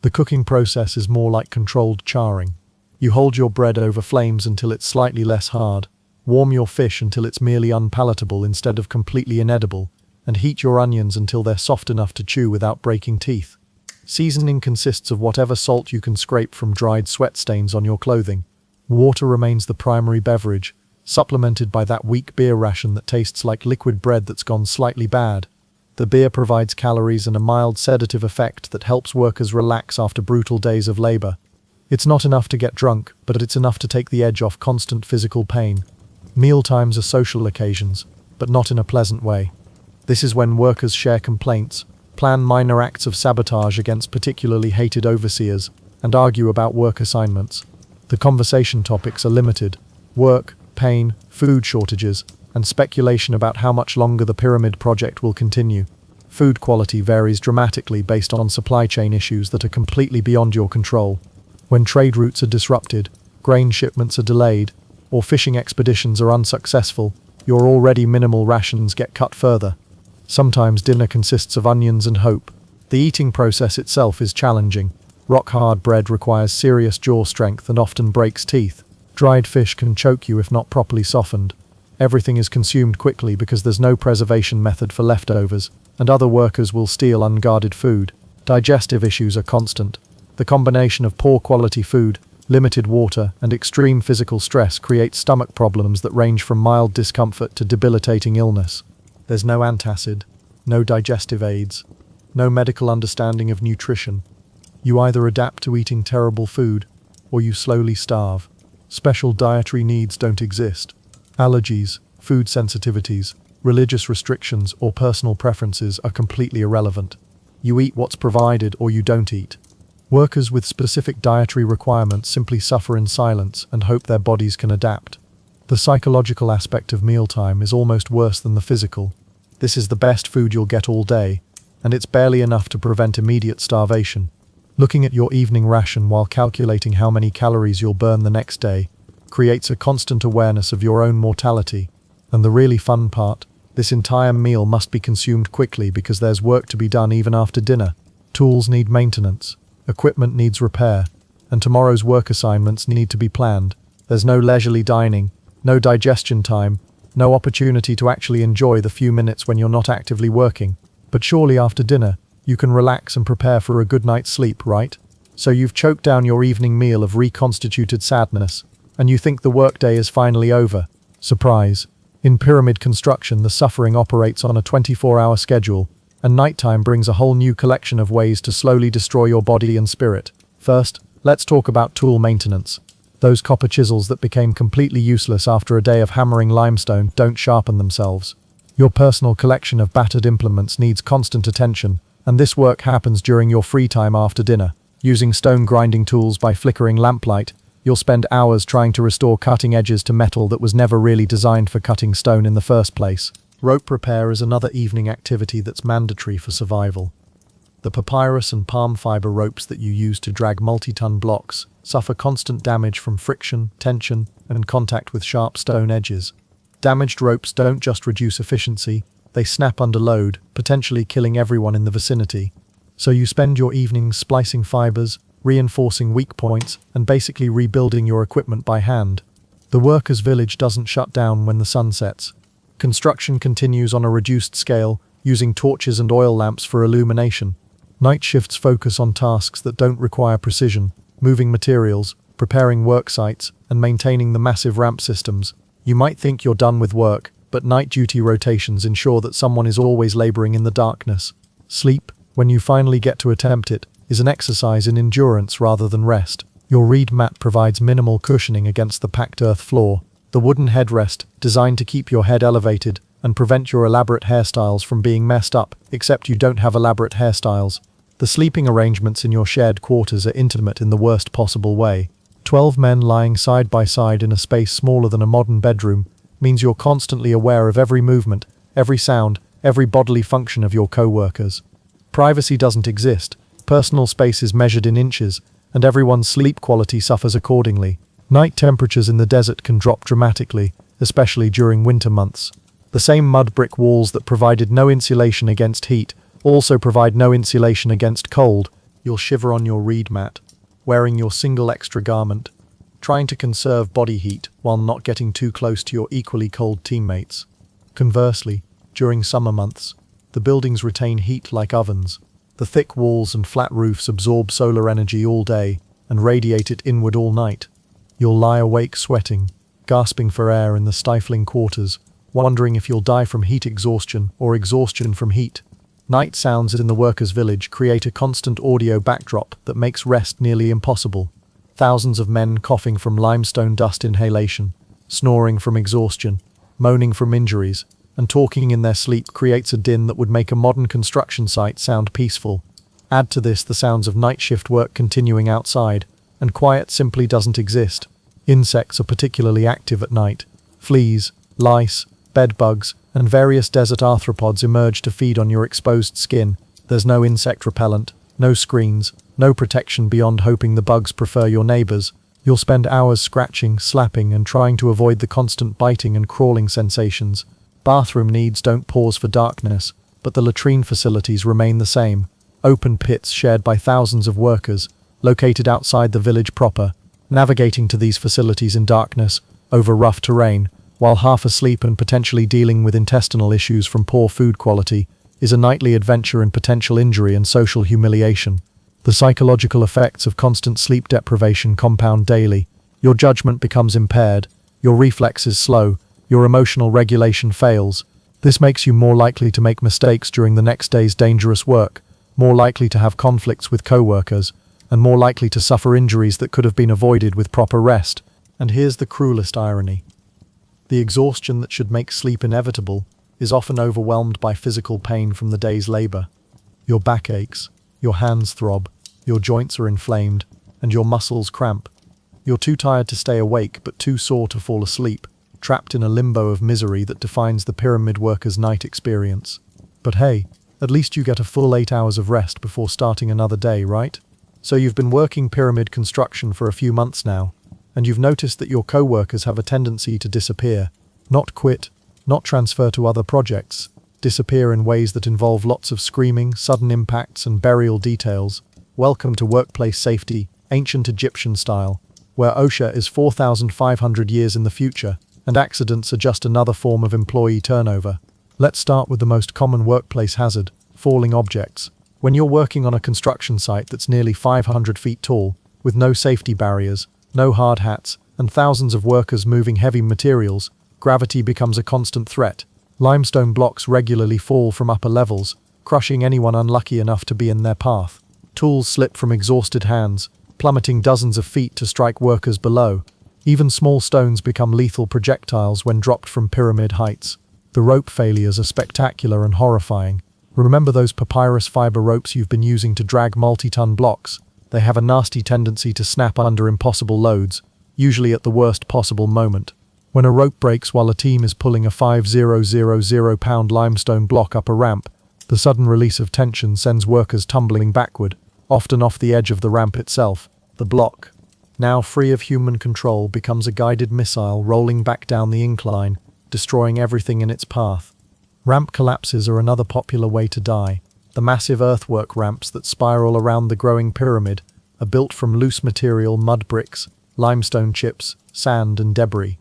The cooking process is more like controlled charring. You hold your bread over flames until it's slightly less hard, warm your fish until it's merely unpalatable instead of completely inedible, and heat your onions until they're soft enough to chew without breaking teeth. Seasoning consists of whatever salt you can scrape from dried sweat stains on your clothing. Water remains the primary beverage, supplemented by that weak beer ration that tastes like liquid bread that's gone slightly bad. The beer provides calories and a mild sedative effect that helps workers relax after brutal days of labor. It's not enough to get drunk, but it's enough to take the edge off constant physical pain. Mealtimes are social occasions, but not in a pleasant way. This is when workers share complaints, plan minor acts of sabotage against particularly hated overseers, and argue about work assignments. The conversation topics are limited: work, pain, food shortages, and speculation about how much longer the pyramid project will continue. Food quality varies dramatically based on supply chain issues that are completely beyond your control. When trade routes are disrupted, grain shipments are delayed, or fishing expeditions are unsuccessful, your already minimal rations get cut further. Sometimes dinner consists of onions and hope. The eating process itself is challenging. Rock-hard bread requires serious jaw strength and often breaks teeth. Dried fish can choke you if not properly softened. Everything is consumed quickly because there's no preservation method for leftovers, and other workers will steal unguarded food. Digestive issues are constant. The combination of poor quality food, limited water, and extreme physical stress creates stomach problems that range from mild discomfort to debilitating illness. There's no antacid, no digestive aids, no medical understanding of nutrition. You either adapt to eating terrible food, or you slowly starve. Special dietary needs don't exist. Allergies, food sensitivities, religious restrictions, or personal preferences are completely irrelevant. You eat what's provided or you don't eat. Workers with specific dietary requirements simply suffer in silence and hope their bodies can adapt. The psychological aspect of mealtime is almost worse than the physical. This is the best food you'll get all day, and it's barely enough to prevent immediate starvation. Looking at your evening ration while calculating how many calories you'll burn the next day creates a constant awareness of your own mortality. And the really fun part, this entire meal must be consumed quickly because there's work to be done even after dinner. Tools need maintenance. Equipment needs repair, and tomorrow's work assignments need to be planned. There's no leisurely dining, no digestion time, no opportunity to actually enjoy the few minutes when you're not actively working. But surely after dinner, you can relax and prepare for a good night's sleep, right? So you've choked down your evening meal of reconstituted sadness, and you think the workday is finally over. Surprise. In pyramid construction, the suffering operates on a 24-hour schedule, and nighttime brings a whole new collection of ways to slowly destroy your body and spirit. First, let's talk about tool maintenance. Those copper chisels that became completely useless after a day of hammering limestone don't sharpen themselves. Your personal collection of battered implements needs constant attention, and this work happens during your free time after dinner. Using stone grinding tools by flickering lamplight, you'll spend hours trying to restore cutting edges to metal that was never really designed for cutting stone in the first place. Rope repair is another evening activity that's mandatory for survival. The papyrus and palm fiber ropes that you use to drag multi-ton blocks suffer constant damage from friction, tension, and contact with sharp stone edges. Damaged ropes don't just reduce efficiency, they snap under load, potentially killing everyone in the vicinity. So you spend your evenings splicing fibers, reinforcing weak points, and basically rebuilding your equipment by hand. The workers' village doesn't shut down when the sun sets. Construction continues on a reduced scale, using torches and oil lamps for illumination. Night shifts focus on tasks that don't require precision, moving materials, preparing work sites, and maintaining the massive ramp systems. You might think you're done with work, but night duty rotations ensure that someone is always laboring in the darkness. Sleep, when you finally get to attempt it, is an exercise in endurance rather than rest. Your reed mat provides minimal cushioning against the packed earth floor. The wooden headrest, designed to keep your head elevated and prevent your elaborate hairstyles from being messed up, except you don't have elaborate hairstyles. The sleeping arrangements in your shared quarters are intimate in the worst possible way. 12 men lying side by side in a space smaller than a modern bedroom means you're constantly aware of every movement, every sound, every bodily function of your co-workers. Privacy doesn't exist, personal space is measured in inches, and everyone's sleep quality suffers accordingly. Night temperatures in the desert can drop dramatically, especially during winter months. The same mud brick walls that provided no insulation against heat also provide no insulation against cold. You'll shiver on your reed mat, wearing your single extra garment, trying to conserve body heat while not getting too close to your equally cold teammates. Conversely, during summer months, the buildings retain heat like ovens. The thick walls and flat roofs absorb solar energy all day and radiate it inward all night. You'll lie awake sweating, gasping for air in the stifling quarters, wondering if you'll die from heat exhaustion or exhaustion from heat. Night sounds in the workers' village create a constant audio backdrop that makes rest nearly impossible. Thousands of men coughing from limestone dust inhalation, snoring from exhaustion, moaning from injuries, and talking in their sleep creates a din that would make a modern construction site sound peaceful. Add to this the sounds of night shift work continuing outside, and quiet simply doesn't exist. Insects are particularly active at night. Fleas, lice, bedbugs, and various desert arthropods emerge to feed on your exposed skin. There's no insect repellent, no screens, no protection beyond hoping the bugs prefer your neighbors. You'll spend hours scratching, slapping, and trying to avoid the constant biting and crawling sensations. Bathroom needs don't pause for darkness, but the latrine facilities remain the same. Open pits shared by thousands of workers, located outside the village proper. Navigating to these facilities in darkness, over rough terrain, while half asleep and potentially dealing with intestinal issues from poor food quality, is a nightly adventure in potential injury and social humiliation. The psychological effects of constant sleep deprivation compound daily. Your judgment becomes impaired, your reflexes slow, your emotional regulation fails. This makes you more likely to make mistakes during the next day's dangerous work, more likely to have conflicts with co-workers, and more likely to suffer injuries that could have been avoided with proper rest. And here's the cruelest irony. The exhaustion that should make sleep inevitable is often overwhelmed by physical pain from the day's labor. Your back aches, your hands throb, your joints are inflamed, and your muscles cramp. You're too tired to stay awake but too sore to fall asleep, trapped in a limbo of misery that defines the pyramid worker's night experience. But hey, at least you get a full 8 hours of rest before starting another day, right? So you've been working pyramid construction for a few months now, and you've noticed that your co-workers have a tendency to disappear, not quit, not transfer to other projects, disappear in ways that involve lots of screaming, sudden impacts, and burial details. Welcome to workplace safety, ancient Egyptian style, where OSHA is 4,500 years in the future, and accidents are just another form of employee turnover. Let's start with the most common workplace hazard, falling objects. When you're working on a construction site that's nearly 500 feet tall, with no safety barriers, no hard hats, and thousands of workers moving heavy materials, gravity becomes a constant threat. Limestone blocks regularly fall from upper levels, crushing anyone unlucky enough to be in their path. Tools slip from exhausted hands, plummeting dozens of feet to strike workers below. Even small stones become lethal projectiles when dropped from pyramid heights. The rope failures are spectacular and horrifying. Remember those papyrus fiber ropes you've been using to drag multi-ton blocks? They have a nasty tendency to snap under impossible loads, usually at the worst possible moment. When a rope breaks while a team is pulling a 5,000-pound limestone block up a ramp, The sudden release of tension sends workers tumbling backward, often off the edge of the ramp itself. The block, now free of human control, becomes a guided missile rolling back down the incline, destroying everything in its path. Ramp collapses are another popular way to die. The massive earthwork ramps that spiral around the growing pyramid are built from loose material, mud bricks, limestone chips, sand and debris.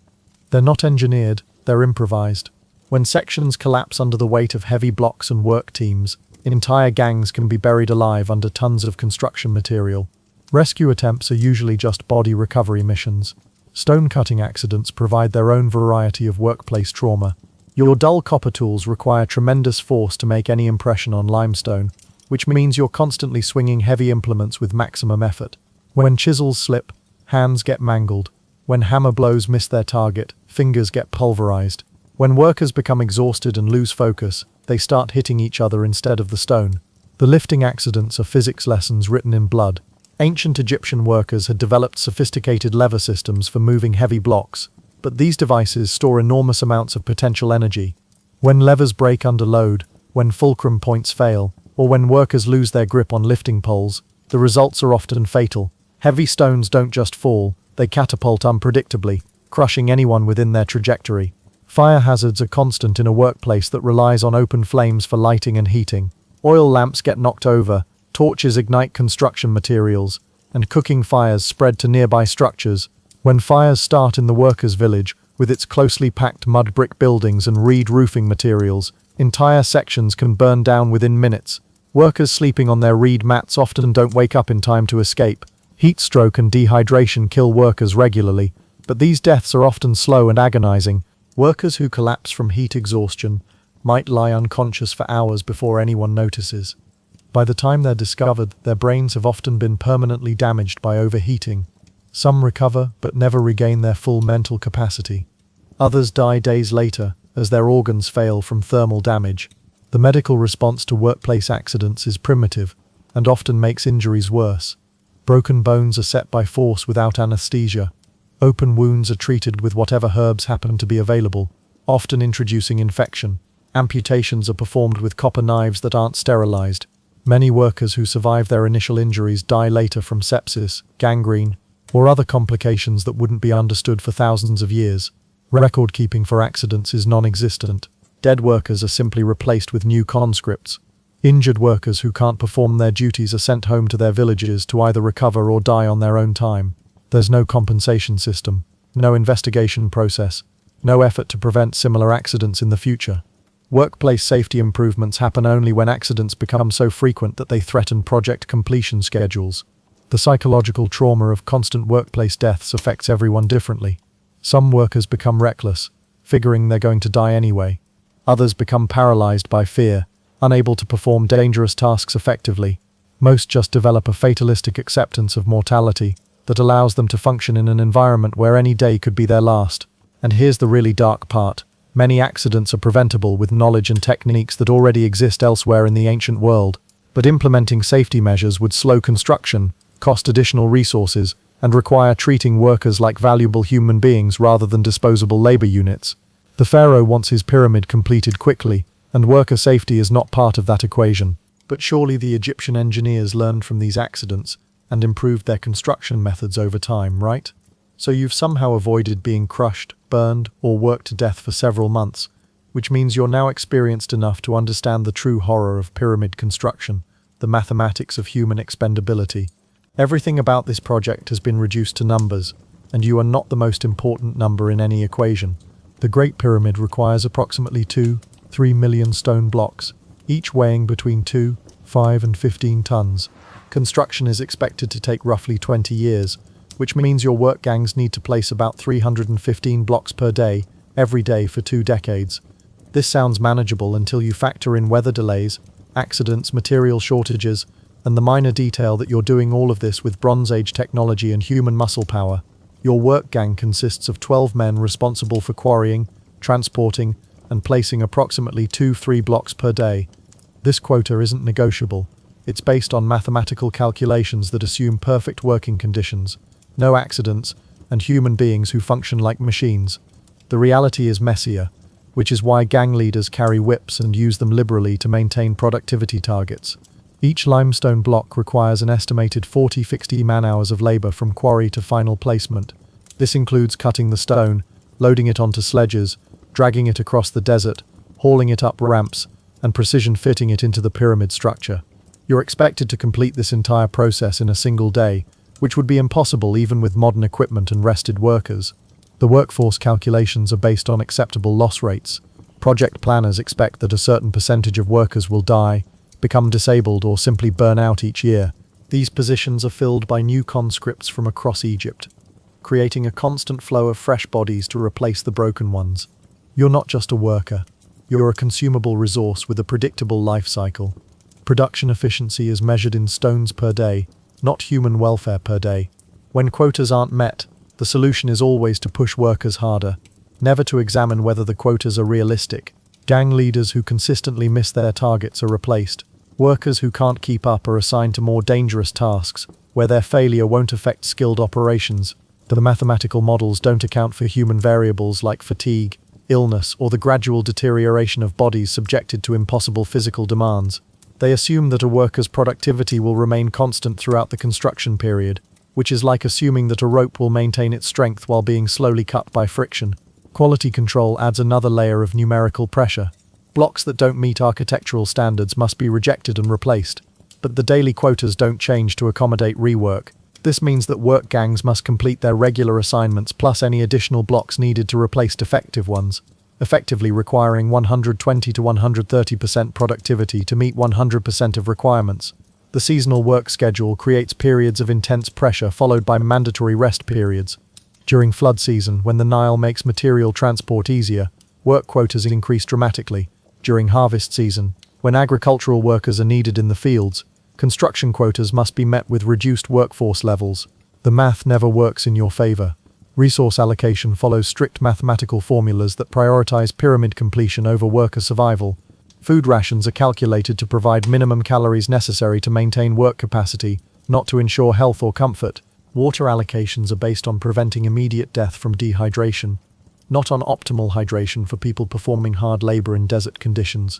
They're not engineered, they're improvised. When sections collapse under the weight of heavy blocks and work teams, entire gangs can be buried alive under tons of construction material. Rescue attempts are usually just body recovery missions. Stone cutting accidents provide their own variety of workplace trauma. Your dull copper tools require tremendous force to make any impression on limestone, which means you're constantly swinging heavy implements with maximum effort. When chisels slip, hands get mangled. When hammer blows miss their target, fingers get pulverized. When workers become exhausted and lose focus, they start hitting each other instead of the stone. The lifting accidents are physics lessons written in blood. Ancient Egyptian workers had developed sophisticated lever systems for moving heavy blocks, but these devices store enormous amounts of potential energy. When levers break under load, when fulcrum points fail, or when workers lose their grip on lifting poles, the results are often fatal. Heavy stones don't just fall, they catapult unpredictably, crushing anyone within their trajectory. Fire hazards are constant in a workplace that relies on open flames for lighting and heating. Oil lamps get knocked over, torches ignite construction materials, and cooking fires spread to nearby structures. When fires start in the workers' village, with its closely packed mud brick buildings and reed roofing materials, entire sections can burn down within minutes. Workers sleeping on their reed mats often don't wake up in time to escape. Heat stroke and dehydration kill workers regularly, but these deaths are often slow and agonizing. Workers who collapse from heat exhaustion might lie unconscious for hours before anyone notices. By the time they're discovered, their brains have often been permanently damaged by overheating. Some recover, but never regain their full mental capacity. Others die days later, as their organs fail from thermal damage. The medical response to workplace accidents is primitive, and often makes injuries worse. Broken bones are set by force without anesthesia. Open wounds are treated with whatever herbs happen to be available, often introducing infection. Amputations are performed with copper knives that aren't sterilized. Many workers who survive their initial injuries die later from sepsis, gangrene, or other complications that wouldn't be understood for thousands of years. Record keeping for accidents is non-existent. Dead workers are simply replaced with new conscripts. Injured workers who can't perform their duties are sent home to their villages to either recover or die on their own time. There's no compensation system, no investigation process, no effort to prevent similar accidents in the future. Workplace safety improvements happen only when accidents become so frequent that they threaten project completion schedules. The psychological trauma of constant workplace deaths affects everyone differently. Some workers become reckless, figuring they're going to die anyway. Others become paralyzed by fear, unable to perform dangerous tasks effectively. Most just develop a fatalistic acceptance of mortality that allows them to function in an environment where any day could be their last. And here's the really dark part. Many accidents are preventable with knowledge and techniques that already exist elsewhere in the ancient world, but implementing safety measures would slow construction, cost additional resources, and require treating workers like valuable human beings rather than disposable labor units. The pharaoh wants his pyramid completed quickly, and worker safety is not part of that equation. But surely the Egyptian engineers learned from these accidents and improved their construction methods over time, right? So you've somehow avoided being crushed, burned, or worked to death for several months, which means you're now experienced enough to understand the true horror of pyramid construction, the mathematics of human expendability. Everything about this project has been reduced to numbers, and you are not the most important number in any equation. The Great Pyramid requires approximately 2-3 million stone blocks, each weighing between 2, 5 and 15 tons. Construction is expected to take roughly 20 years, which means your work gangs need to place about 315 blocks per day, every day for 2 decades. This sounds manageable until you factor in weather delays, accidents, material shortages, and the minor detail that you're doing all of this with Bronze Age technology and human muscle power. Your work gang consists of 12 men responsible for quarrying, transporting, and placing approximately 2-3 blocks per day. This quota isn't negotiable. It's based on mathematical calculations that assume perfect working conditions, no accidents, and human beings who function like machines. The reality is messier. which is why gang leaders carry whips and use them liberally to maintain productivity targets. Each limestone block requires an estimated 40–60 man-hours of labor from quarry to final placement. This includes cutting the stone, loading it onto sledges, dragging it across the desert, hauling it up ramps, and precision fitting it into the pyramid structure. You're expected to complete this entire process in a single day, which would be impossible even with modern equipment and rested workers. The workforce calculations are based on acceptable loss rates. Project planners expect that a certain percentage of workers will die, become disabled, or simply burn out each year. These positions are filled by new conscripts from across Egypt, creating a constant flow of fresh bodies to replace the broken ones. You're not just a worker. You're a consumable resource with a predictable life cycle. Production efficiency is measured in stones per day, not human welfare per day. When quotas aren't met, the solution is always to push workers harder, never to examine whether the quotas are realistic. Gang leaders who consistently miss their targets are replaced. Workers who can't keep up are assigned to more dangerous tasks, where their failure won't affect skilled operations. The mathematical models don't account for human variables like fatigue, illness, or the gradual deterioration of bodies subjected to impossible physical demands. They assume that a worker's productivity will remain constant throughout the construction period, which is like assuming that a rope will maintain its strength while being slowly cut by friction. Quality control adds another layer of numerical pressure. Blocks that don't meet architectural standards must be rejected and replaced. But the daily quotas don't change to accommodate rework. This means that work gangs must complete their regular assignments plus any additional blocks needed to replace defective ones, effectively requiring 120 to 130% productivity to meet 100% of requirements. The seasonal work schedule creates periods of intense pressure followed by mandatory rest periods. During flood season, when the Nile makes material transport easier, work quotas increase dramatically. During harvest season, when agricultural workers are needed in the fields, construction quotas must be met with reduced workforce levels. The math never works in your favor. Resource allocation follows strict mathematical formulas that prioritize pyramid completion over worker survival. Food rations are calculated to provide minimum calories necessary to maintain work capacity, not to ensure health or comfort. Water allocations are based on preventing immediate death from dehydration, not on optimal hydration for people performing hard labor in desert conditions.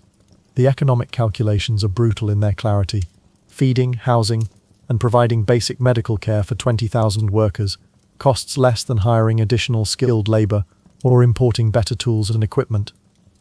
The economic calculations are brutal in their clarity. Feeding, housing, and providing basic medical care for 20,000 workers costs less than hiring additional skilled labor or importing better tools and equipment.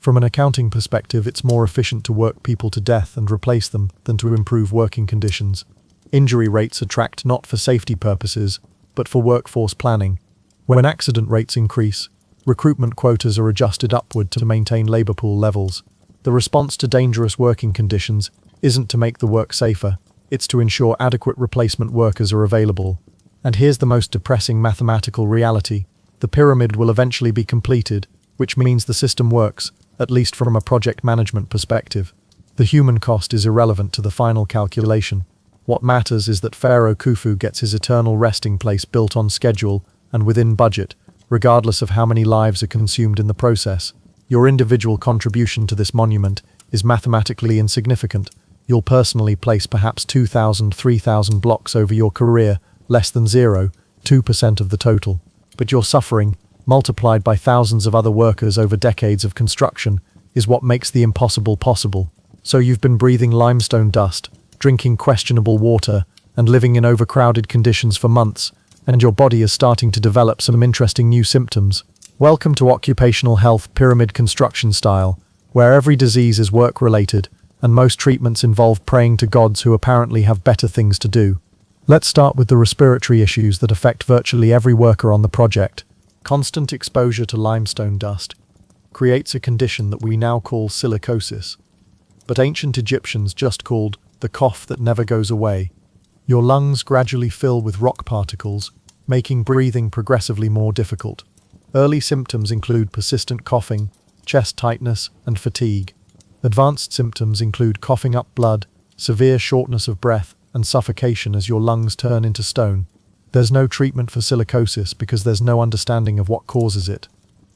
From an accounting perspective, it's more efficient to work people to death and replace them than to improve working conditions. Injury rates are tracked not for safety purposes, but for workforce planning. When accident rates increase, recruitment quotas are adjusted upward to maintain labor pool levels. The response to dangerous working conditions isn't to make the work safer, it's to ensure adequate replacement workers are available. And here's the most depressing mathematical reality. The pyramid will eventually be completed, which means the system works, at least from a project management perspective. The human cost is irrelevant to the final calculation. What matters is that Pharaoh Khufu gets his eternal resting place built on schedule and within budget, regardless of how many lives are consumed in the process. Your individual contribution to this monument is mathematically insignificant. You'll personally place perhaps 2,000, 3,000 blocks over your career, less than 0.2% of the total. But your suffering, multiplied by thousands of other workers over decades of construction, is what makes the impossible possible. So you've been breathing limestone dust, drinking questionable water, and living in overcrowded conditions for months, and your body is starting to develop some interesting new symptoms. Welcome to occupational health pyramid construction style, where every disease is work-related, and most treatments involve praying to gods who apparently have better things to do. Let's start with the respiratory issues that affect virtually every worker on the project. Constant exposure to limestone dust creates a condition that we now call silicosis, but ancient Egyptians just called the cough that never goes away. Your lungs gradually fill with rock particles, making breathing progressively more difficult. Early symptoms include persistent coughing, chest tightness, and fatigue. Advanced symptoms include coughing up blood, severe shortness of breath, and suffocation as your lungs turn into stone. There's no treatment for silicosis because there's no understanding of what causes it.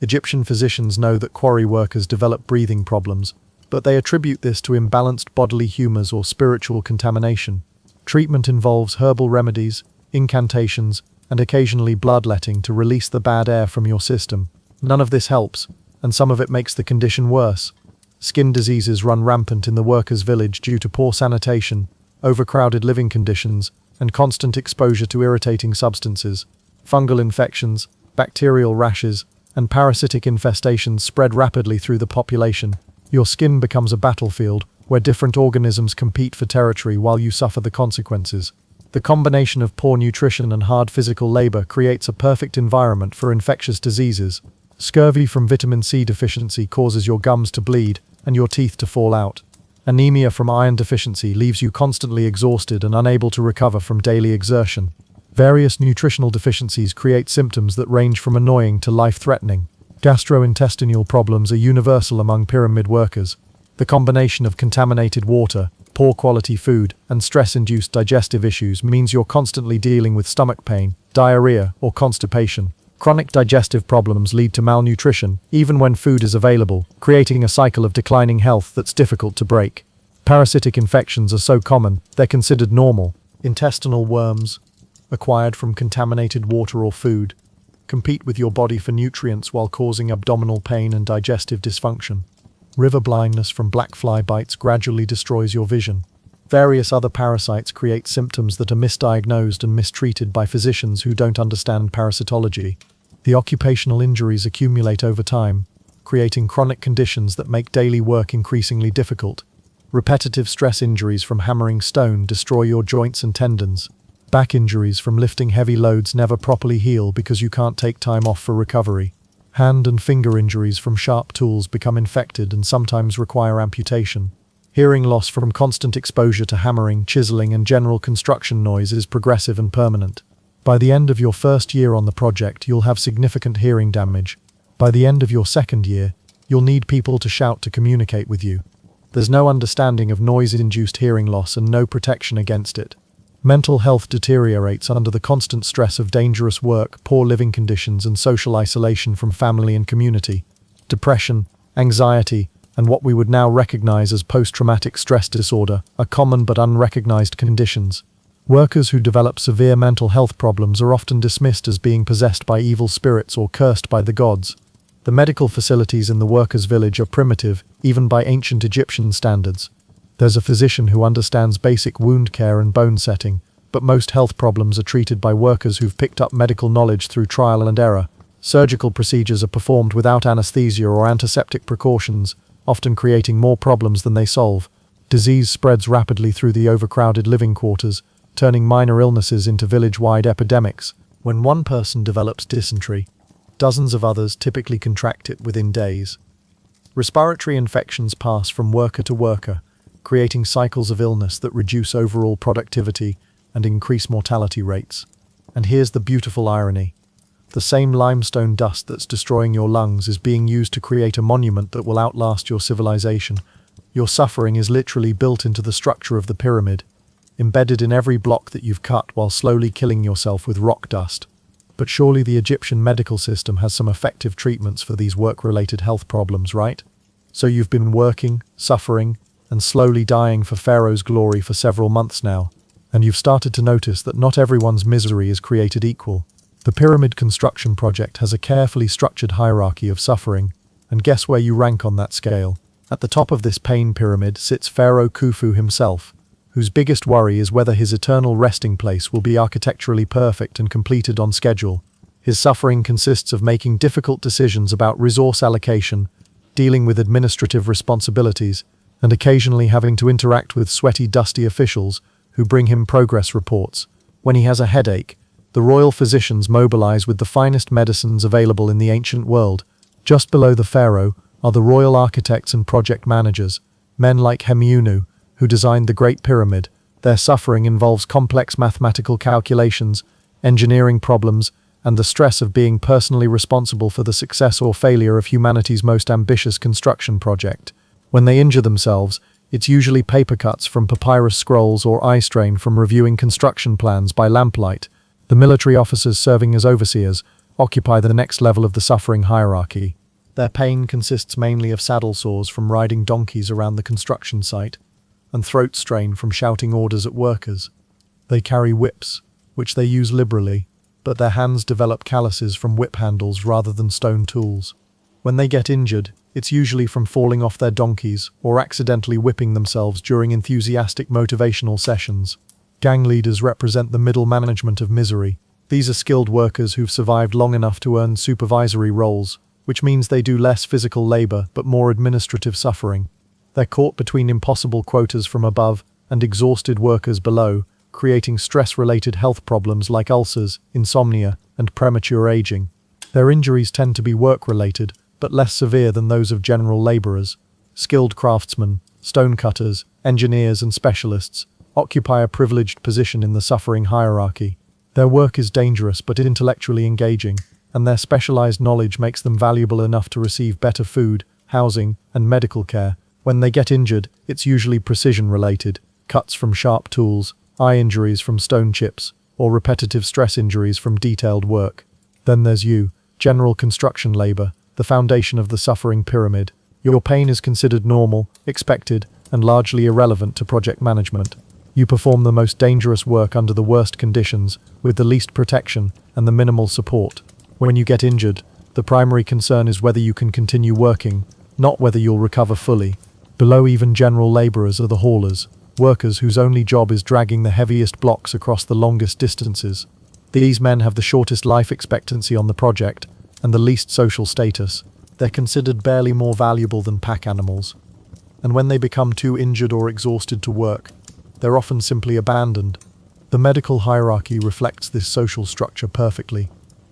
Egyptian physicians know that quarry workers develop breathing problems, but they attribute this to imbalanced bodily humors or spiritual contamination. Treatment involves herbal remedies, incantations, and occasionally bloodletting to release the bad air from your system. None of this helps, and some of it makes the condition worse. Skin diseases run rampant in the workers' village due to poor sanitation, overcrowded living conditions, and constant exposure to irritating substances. Fungal infections, bacterial rashes, and parasitic infestations spread rapidly through the population. Your skin becomes a battlefield where different organisms compete for territory while you suffer the consequences. The combination of poor nutrition and hard physical labor creates a perfect environment for infectious diseases. Scurvy from vitamin C deficiency causes your gums to bleed and your teeth to fall out. Anemia from iron deficiency leaves you constantly exhausted and unable to recover from daily exertion. Various nutritional deficiencies create symptoms that range from annoying to life-threatening. Gastrointestinal problems are universal among pyramid workers. The combination of contaminated water, poor quality food, and stress-induced digestive issues means you're constantly dealing with stomach pain, diarrhea, or constipation. Chronic digestive problems lead to malnutrition, even when food is available, creating a cycle of declining health that's difficult to break. Parasitic infections are so common, they're considered normal. Intestinal worms, acquired from contaminated water or food, compete with your body for nutrients while causing abdominal pain and digestive dysfunction. River blindness from black fly bites gradually destroys your vision. Various other parasites create symptoms that are misdiagnosed and mistreated by physicians who don't understand parasitology. The occupational injuries accumulate over time, creating chronic conditions that make daily work increasingly difficult. Repetitive stress injuries from hammering stone destroy your joints and tendons. Back injuries from lifting heavy loads never properly heal because you can't take time off for recovery. Hand and finger injuries from sharp tools become infected and sometimes require amputation. Hearing loss from constant exposure to hammering, chiseling, and general construction noise is progressive and permanent. By the end of your first year on the project, you'll have significant hearing damage. By the end of your second year, you'll need people to shout to communicate with you. There's no understanding of noise-induced hearing loss and no protection against it. Mental health deteriorates under the constant stress of dangerous work, poor living conditions, and social isolation from family and community. Depression, anxiety, and what we would now recognize as post-traumatic stress disorder are common but unrecognized conditions. Workers who develop severe mental health problems are often dismissed as being possessed by evil spirits or cursed by the gods. The medical facilities in the workers' village are primitive, even by ancient Egyptian standards. There's a physician who understands basic wound care and bone setting, but most health problems are treated by workers who've picked up medical knowledge through trial and error. Surgical procedures are performed without anesthesia or antiseptic precautions, often creating more problems than they solve. Disease spreads rapidly through the overcrowded living quarters, turning minor illnesses into village-wide epidemics. When one person develops dysentery, dozens of others typically contract it within days. Respiratory infections pass from worker to worker, creating cycles of illness that reduce overall productivity and increase mortality rates. And here's the beautiful irony. The same limestone dust that's destroying your lungs is being used to create a monument that will outlast your civilization. Your suffering is literally built into the structure of the pyramid, embedded in every block that you've cut while slowly killing yourself with rock dust. But surely the Egyptian medical system has some effective treatments for these work-related health problems, right? So you've been working, suffering, and slowly dying for Pharaoh's glory for several months now, and you've started to notice that not everyone's misery is created equal. The pyramid construction project has a carefully structured hierarchy of suffering, and guess where you rank on that scale? At the top of this pain pyramid sits Pharaoh Khufu himself, whose biggest worry is whether his eternal resting place will be architecturally perfect and completed on schedule. His suffering consists of making difficult decisions about resource allocation, dealing with administrative responsibilities, and occasionally having to interact with sweaty, dusty officials who bring him progress reports. When he has a headache, the royal physicians mobilize with the finest medicines available in the ancient world. Just below the pharaoh are the royal architects and project managers, men like Hemiunu, who designed the Great Pyramid. Their suffering involves complex mathematical calculations, engineering problems, and the stress of being personally responsible for the success or failure of humanity's most ambitious construction project. When they injure themselves, it's usually paper cuts from papyrus scrolls or eye strain from reviewing construction plans by lamplight. The military officers serving as overseers occupy the next level of the suffering hierarchy. Their pain consists mainly of saddle sores from riding donkeys around the construction site, and throat strain from shouting orders at workers. They carry whips, which they use liberally, but their hands develop calluses from whip handles rather than stone tools. When they get injured, it's usually from falling off their donkeys or accidentally whipping themselves during enthusiastic motivational sessions. Gang leaders represent the middle management of misery. These are skilled workers who've survived long enough to earn supervisory roles, which means they do less physical labor but more administrative suffering. They're caught between impossible quotas from above and exhausted workers below, creating stress-related health problems like ulcers, insomnia, and premature aging. Their injuries tend to be work-related, but less severe than those of general laborers. Skilled craftsmen, stonecutters, engineers, and specialists occupy a privileged position in the suffering hierarchy. Their work is dangerous but intellectually engaging, and their specialized knowledge makes them valuable enough to receive better food, housing, and medical care. When they get injured, it's usually precision-related, cuts from sharp tools, eye injuries from stone chips, or repetitive stress injuries from detailed work. Then there's you, general construction labor, the foundation of the suffering pyramid. Your pain is considered normal, expected, and largely irrelevant to project management. You perform the most dangerous work under the worst conditions, with the least protection and the minimal support. When you get injured, the primary concern is whether you can continue working, not whether you'll recover fully. Below even general laborers are the haulers, workers whose only job is dragging the heaviest blocks across the longest distances. These men have the shortest life expectancy on the project and the least social status. They're considered barely more valuable than pack animals. And when they become too injured or exhausted to work, they're often simply abandoned. The medical hierarchy reflects this social structure perfectly.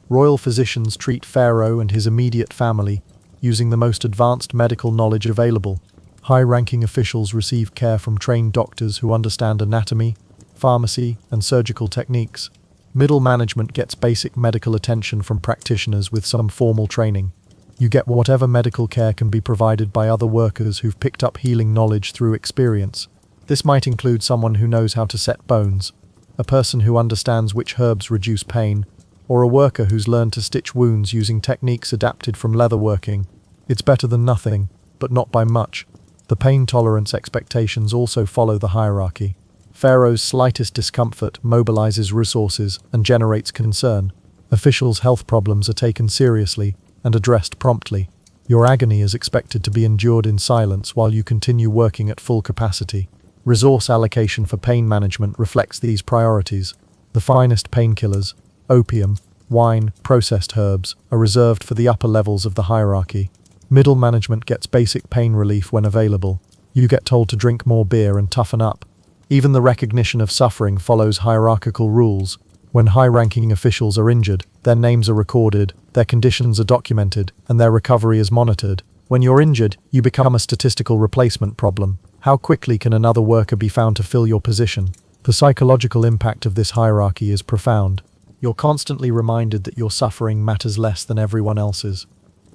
Royal physicians treat Pharaoh and his immediate family using the most advanced medical knowledge available. High-ranking officials receive care from trained doctors who understand anatomy, pharmacy, and surgical techniques. Middle management gets basic medical attention from practitioners with some formal training. You get whatever medical care can be provided by other workers who've picked up healing knowledge through experience. This might include someone who knows how to set bones, a person who understands which herbs reduce pain, or a worker who's learned to stitch wounds using techniques adapted from leatherworking. It's better than nothing, but not by much. The pain tolerance expectations also follow the hierarchy. Pharaoh's slightest discomfort mobilizes resources and generates concern. Officials' health problems are taken seriously and addressed promptly. Your agony is expected to be endured in silence while you continue working at full capacity. Resource allocation for pain management reflects these priorities. The finest painkillers, opium, wine, processed herbs, are reserved for the upper levels of the hierarchy. Middle management gets basic pain relief when available. You get told to drink more beer and toughen up. Even the recognition of suffering follows hierarchical rules. When high-ranking officials are injured, their names are recorded, their conditions are documented, and their recovery is monitored. When you're injured, you become a statistical replacement problem. How quickly can another worker be found to fill your position? The psychological impact of this hierarchy is profound. You're constantly reminded that your suffering matters less than everyone else's,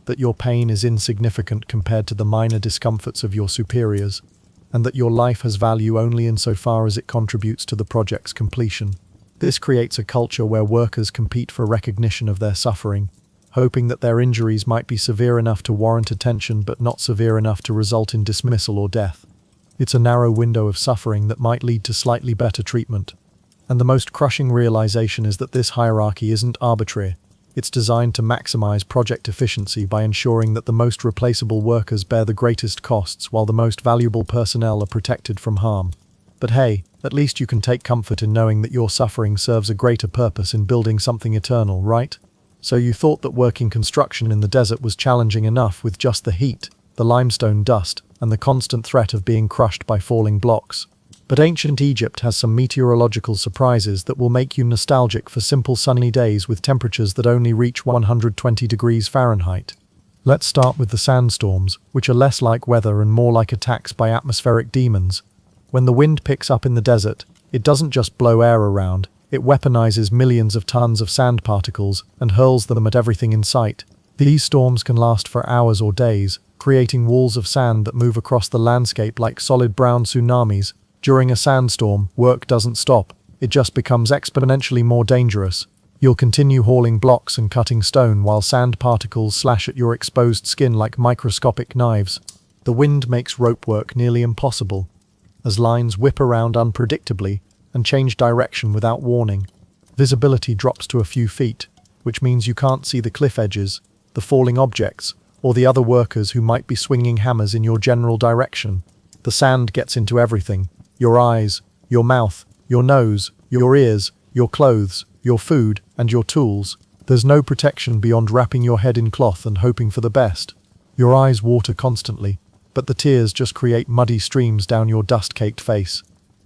that your pain is insignificant compared to the minor discomforts of your superiors, and that your life has value only insofar as it contributes to the project's completion. This creates a culture where workers compete for recognition of their suffering, hoping that their injuries might be severe enough to warrant attention but not severe enough to result in dismissal or death. It's a narrow window of suffering that might lead to slightly better treatment. And the most crushing realization is that this hierarchy isn't arbitrary. It's designed to maximize project efficiency by ensuring that the most replaceable workers bear the greatest costs while the most valuable personnel are protected from harm. But hey, at least you can take comfort in knowing that your suffering serves a greater purpose in building something eternal, right? So you thought that working construction in the desert was challenging enough with just the heat, the limestone dust, and the constant threat of being crushed by falling blocks. But ancient Egypt has some meteorological surprises that will make you nostalgic for simple sunny days with temperatures that only reach 120 degrees Fahrenheit. Let's start with the sandstorms, which are less like weather and more like attacks by atmospheric demons. When the wind picks up in the desert, it doesn't just blow air around, it weaponizes millions of tons of sand particles and hurls them at everything in sight. These storms can last for hours or days, creating walls of sand that move across the landscape like solid brown tsunamis. During a sandstorm, work doesn't stop, it just becomes exponentially more dangerous. You'll continue hauling blocks and cutting stone while sand particles slash at your exposed skin like microscopic knives. The wind makes rope work nearly impossible, as lines whip around unpredictably and change direction without warning. Visibility drops to a few feet, which means you can't see the cliff edges, the falling objects, or the other workers who might be swinging hammers in your general direction. The sand gets into everything: your eyes, your mouth, your nose, your ears, your clothes, your food, and your tools. There's no protection beyond wrapping your head in cloth and hoping for the best. Your eyes water constantly, but the tears just create muddy streams down your dust-caked face.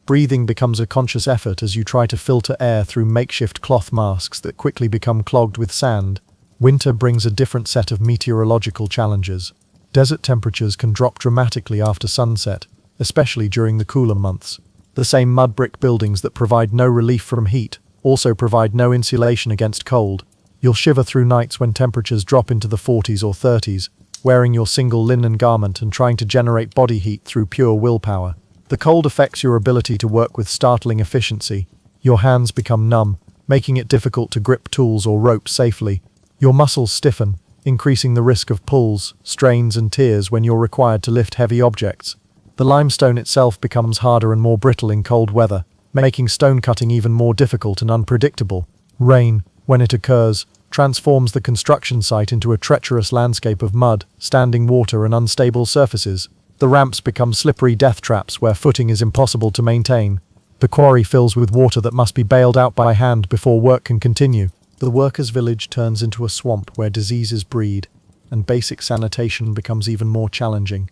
Breathing becomes a conscious effort as you try to filter air through makeshift cloth masks that quickly become clogged with sand. Winter brings a different set of meteorological challenges. Desert temperatures can drop dramatically after sunset, especially during the cooler months. The same mud brick buildings that provide no relief from heat also provide no insulation against cold. You'll shiver through nights when temperatures drop into the 40s or 30s, wearing your single linen garment and trying to generate body heat through pure willpower. The cold affects your ability to work with startling efficiency. Your hands become numb, making it difficult to grip tools or ropes safely. Your muscles stiffen, increasing the risk of pulls, strains, and tears when you're required to lift heavy objects. The limestone itself becomes harder and more brittle in cold weather, making stone cutting even more difficult and unpredictable. Rain, when it occurs, transforms the construction site into a treacherous landscape of mud, standing water, and unstable surfaces. The ramps become slippery death traps where footing is impossible to maintain. The quarry fills with water that must be bailed out by hand before work can continue. The workers' village turns into a swamp where diseases breed, and basic sanitation becomes even more challenging.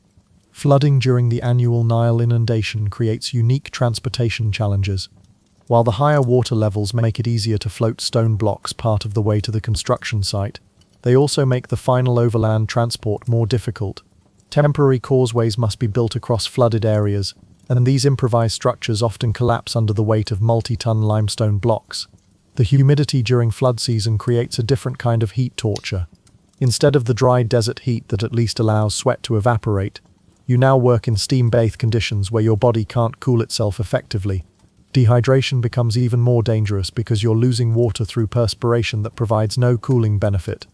Flooding during the annual Nile inundation creates unique transportation challenges. While the higher water levels make it easier to float stone blocks part of the way to the construction site, they also make the final overland transport more difficult. Temporary causeways must be built across flooded areas, and these improvised structures often collapse under the weight of multi-ton limestone blocks. The humidity during flood season creates a different kind of heat torture. Instead of the dry desert heat that at least allows sweat to evaporate, you now work in steam-bathed conditions where your body can't cool itself effectively. Dehydration becomes even more dangerous because you're losing water through perspiration that provides no cooling benefit.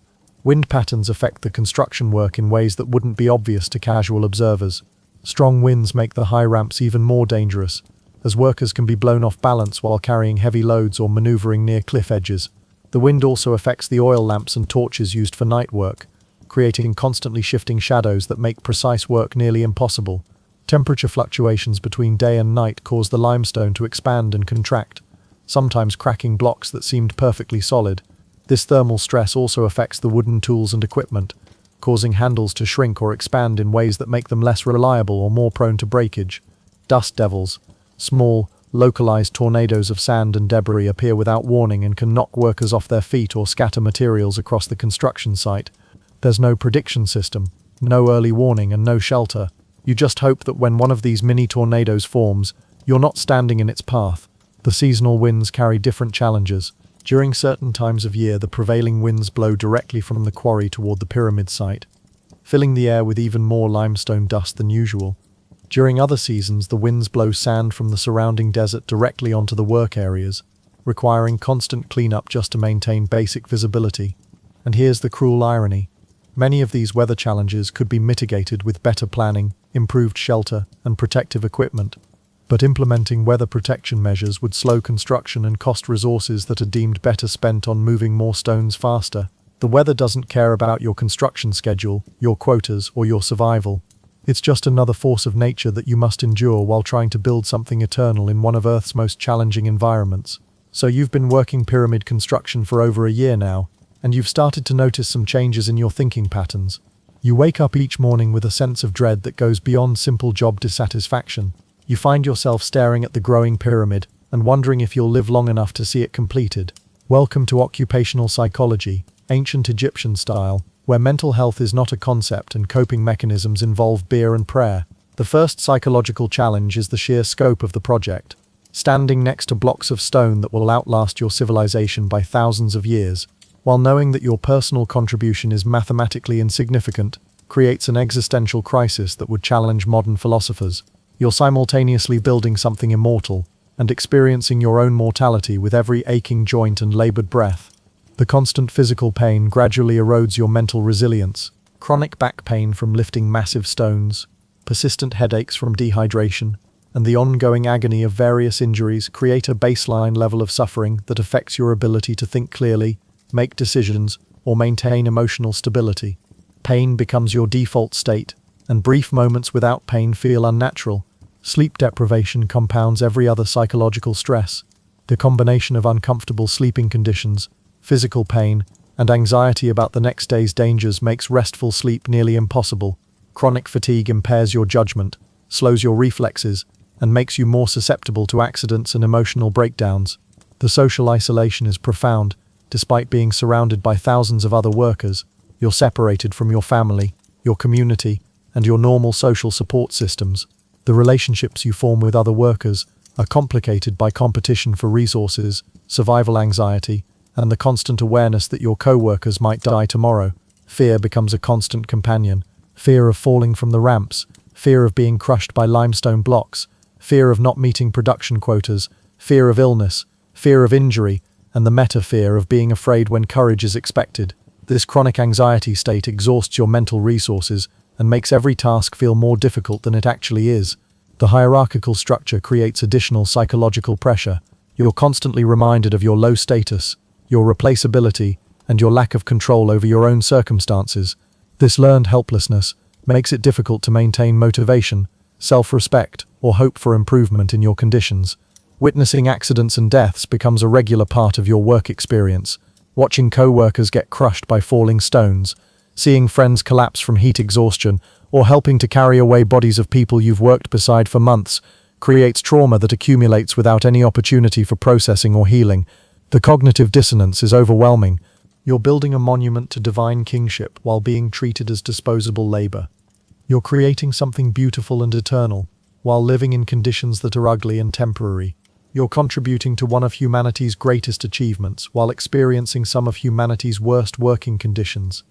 Wind patterns affect the construction work in ways that wouldn't be obvious to casual observers. Strong winds make the high ramps even more dangerous, as workers can be blown off balance while carrying heavy loads or maneuvering near cliff edges. The wind also affects the oil lamps and torches used for night work, creating constantly shifting shadows that make precise work nearly impossible. Temperature fluctuations between day and night cause the limestone to expand and contract, sometimes cracking blocks that seemed perfectly solid. This thermal stress also affects the wooden tools and equipment, causing handles to shrink or expand in ways that make them less reliable or more prone to breakage. Dust devils, small, localized tornadoes of sand and debris, appear without warning and can knock workers off their feet or scatter materials across the construction site. There's no prediction system, no early warning, and no shelter. You just hope that when one of these mini tornadoes forms, you're not standing in its path. The seasonal winds carry different challenges. During certain times of year, the prevailing winds blow directly from the quarry toward the pyramid site, filling the air with even more limestone dust than usual. During other seasons, the winds blow sand from the surrounding desert directly onto the work areas, requiring constant cleanup just to maintain basic visibility. And here's the cruel irony. Many of these weather challenges could be mitigated with better planning, improved shelter, and protective equipment. But implementing weather protection measures would slow construction and cost resources that are deemed better spent on moving more stones faster. The weather doesn't care about your construction schedule, your quotas, or your survival. It's just another force of nature that you must endure while trying to build something eternal in one of Earth's most challenging environments. So you've been working pyramid construction for over a year now, and you've started to notice some changes in your thinking patterns. You wake up each morning with a sense of dread that goes beyond simple job dissatisfaction. You find yourself staring at the growing pyramid and wondering if you'll live long enough to see it completed. Welcome to occupational psychology, ancient Egyptian style, where mental health is not a concept and coping mechanisms involve beer and prayer. The first psychological challenge is the sheer scope of the project. Standing next to blocks of stone that will outlast your civilization by thousands of years, while knowing that your personal contribution is mathematically insignificant, creates an existential crisis that would challenge modern philosophers. You're simultaneously building something immortal and experiencing your own mortality with every aching joint and labored breath. The constant physical pain gradually erodes your mental resilience. Chronic back pain from lifting massive stones, persistent headaches from dehydration, and the ongoing agony of various injuries create a baseline level of suffering that affects your ability to think clearly, make decisions, or maintain emotional stability. Pain becomes your default state, and brief moments without pain feel unnatural. Sleep deprivation compounds every other psychological stress. The combination of uncomfortable sleeping conditions, physical pain, and anxiety about the next day's dangers makes restful sleep nearly impossible. Chronic fatigue impairs your judgment, slows your reflexes, and makes you more susceptible to accidents and emotional breakdowns. The social isolation is profound. Despite being surrounded by thousands of other workers, you're separated from your family, your community, and your normal social support systems. The relationships you form with other workers are complicated by competition for resources, survival anxiety, and the constant awareness that your co-workers might die tomorrow. Fear becomes a constant companion. Fear of falling from the ramps, fear of being crushed by limestone blocks, fear of not meeting production quotas, fear of illness, fear of injury, and the meta-fear of being afraid when courage is expected. This chronic anxiety state exhausts your mental resources and makes every task feel more difficult than it actually is. The hierarchical structure creates additional psychological pressure. You're constantly reminded of your low status, your replaceability, and your lack of control over your own circumstances. This learned helplessness makes it difficult to maintain motivation, self-respect, or hope for improvement in your conditions. Witnessing accidents and deaths becomes a regular part of your work experience. Watching co-workers get crushed by falling stones, seeing friends collapse from heat exhaustion, or helping to carry away bodies of people you've worked beside for months creates trauma that accumulates without any opportunity for processing or healing. The cognitive dissonance is overwhelming. You're building a monument to divine kingship while being treated as disposable labor. You're creating something beautiful and eternal, while living in conditions that are ugly and temporary. You're contributing to one of humanity's greatest achievements while experiencing some of humanity's worst working conditions.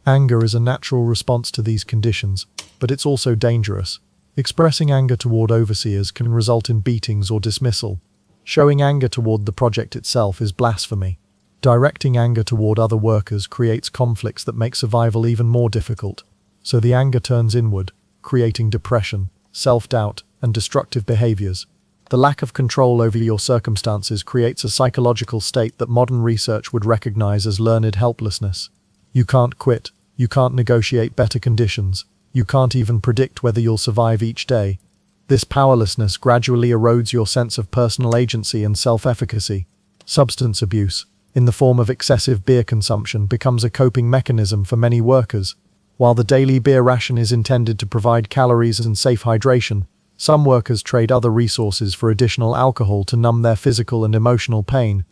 Anger is a natural response to these conditions, but it's also dangerous. Expressing anger toward overseers can result in beatings or dismissal. Showing anger toward the project itself is blasphemy. Directing anger toward other workers creates conflicts that make survival even more difficult. So the anger turns inward, creating depression, self-doubt, and destructive behaviors. The lack of control over your circumstances creates a psychological state that modern research would recognize as learned helplessness. You can't quit, you can't negotiate better conditions, you can't even predict whether you'll survive each day. This powerlessness gradually erodes your sense of personal agency and self-efficacy. Substance abuse, in the form of excessive beer consumption, becomes a coping mechanism for many workers. While the daily beer ration is intended to provide calories and safe hydration, some workers trade other resources for additional alcohol to numb their physical and emotional pain.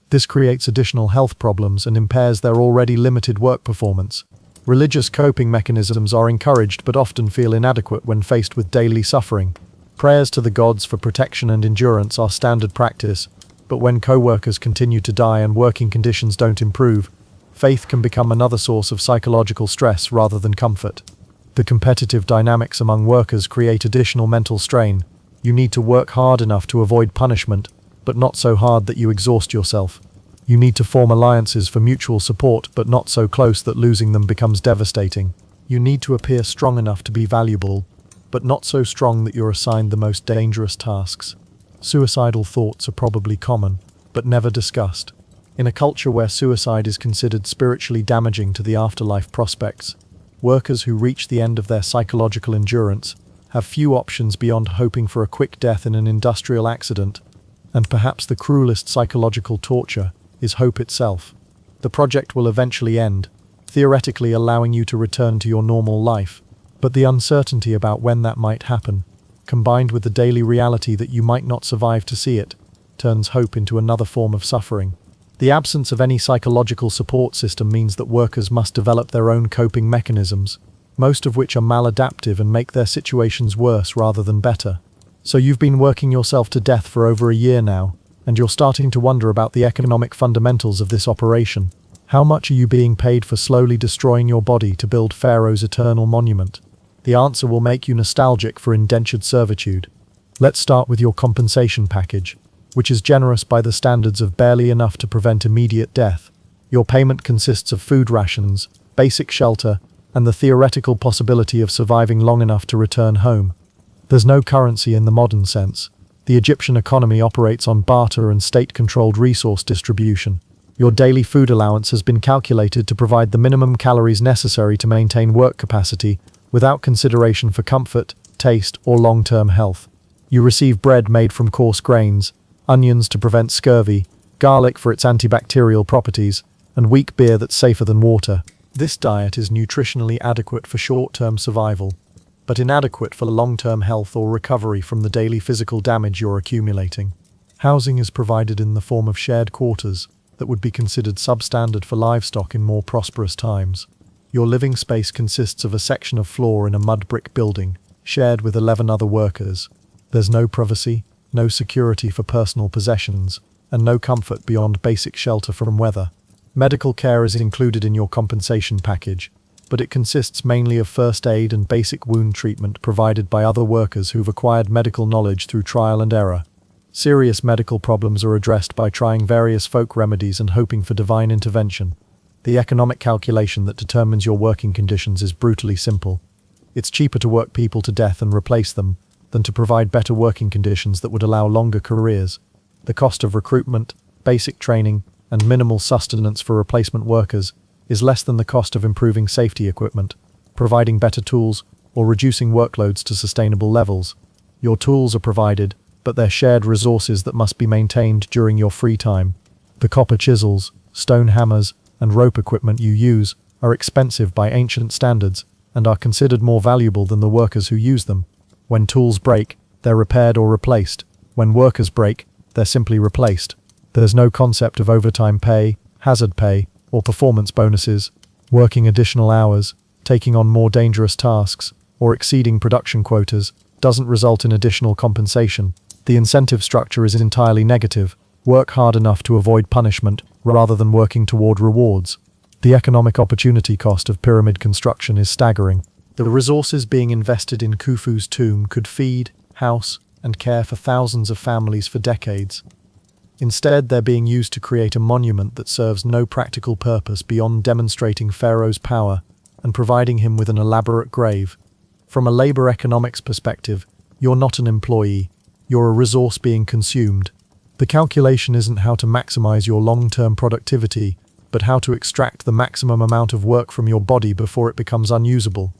This creates additional health problems and impairs their already limited work performance. Religious coping mechanisms are encouraged but often feel inadequate when faced with daily suffering. Prayers to the gods for protection and endurance are standard practice, but when co-workers continue to die and working conditions don't improve, faith can become another source of psychological stress rather than comfort. The competitive dynamics among workers create additional mental strain. You need to work hard enough to avoid punishment, but not so hard that you exhaust yourself. You need to form alliances for mutual support, but not so close that losing them becomes devastating. You need to appear strong enough to be valuable, but not so strong that you're assigned the most dangerous tasks. Suicidal thoughts are probably common, but never discussed. In a culture where suicide is considered spiritually damaging to the afterlife prospects, workers who reach the end of their psychological endurance have few options beyond hoping for a quick death in an industrial accident, and perhaps the cruelest psychological torture is hope itself. The project will eventually end, theoretically allowing you to return to your normal life, but the uncertainty about when that might happen, combined with the daily reality that you might not survive to see it, turns hope into another form of suffering. The absence of any psychological support system means that workers must develop their own coping mechanisms, most of which are maladaptive and make their situations worse rather than better. So you've been working yourself to death for over a year now, and you're starting to wonder about the economic fundamentals of this operation. How much are you being paid for slowly destroying your body to build Pharaoh's eternal monument? The answer will make you nostalgic for indentured servitude. Let's start with your compensation package, which is generous by the standards of barely enough to prevent immediate death. Your payment consists of food rations, basic shelter, and the theoretical possibility of surviving long enough to return home. There's no currency in the modern sense. The Egyptian economy operates on barter and state-controlled resource distribution. Your daily food allowance has been calculated to provide the minimum calories necessary to maintain work capacity without consideration for comfort, taste, or long-term health. You receive bread made from coarse grains, onions to prevent scurvy, garlic for its antibacterial properties, and weak beer that's safer than water. This diet is nutritionally adequate for short-term survival, but inadequate for long-term health or recovery from the daily physical damage you're accumulating. Housing is provided in the form of shared quarters that would be considered substandard for livestock in more prosperous times. Your living space consists of a section of floor in a mud brick building, shared with 11 other workers. There's no privacy, no security for personal possessions, and no comfort beyond basic shelter from weather. Medical care is included in your compensation package, but it consists mainly of first aid and basic wound treatment provided by other workers who've acquired medical knowledge through trial and error. Serious medical problems are addressed by trying various folk remedies and hoping for divine intervention. The economic calculation that determines your working conditions is brutally simple. It's cheaper to work people to death and replace them than to provide better working conditions that would allow longer careers. The cost of recruitment, basic training, and minimal sustenance for replacement workers is less than the cost of improving safety equipment, providing better tools, or reducing workloads to sustainable levels. Your tools are provided, but they're shared resources that must be maintained during your free time. The copper chisels, stone hammers, and rope equipment you use are expensive by ancient standards and are considered more valuable than the workers who use them. When tools break, they're repaired or replaced. When workers break, they're simply replaced. There's no concept of overtime pay, hazard pay, or performance bonuses. Working additional hours, taking on more dangerous tasks, or exceeding production quotas doesn't result in additional compensation. The incentive structure is entirely negative. Work hard enough to avoid punishment rather than working toward rewards. The economic opportunity cost of pyramid construction is staggering. The resources being invested in Khufu's tomb could feed, house, and care for thousands of families for decades. Instead, they're being used to create a monument that serves no practical purpose beyond demonstrating Pharaoh's power and providing him with an elaborate grave. From a labor economics perspective, you're not an employee, you're a resource being consumed. The calculation isn't how to maximize your long-term productivity, but how to extract the maximum amount of work from your body before it becomes unusable.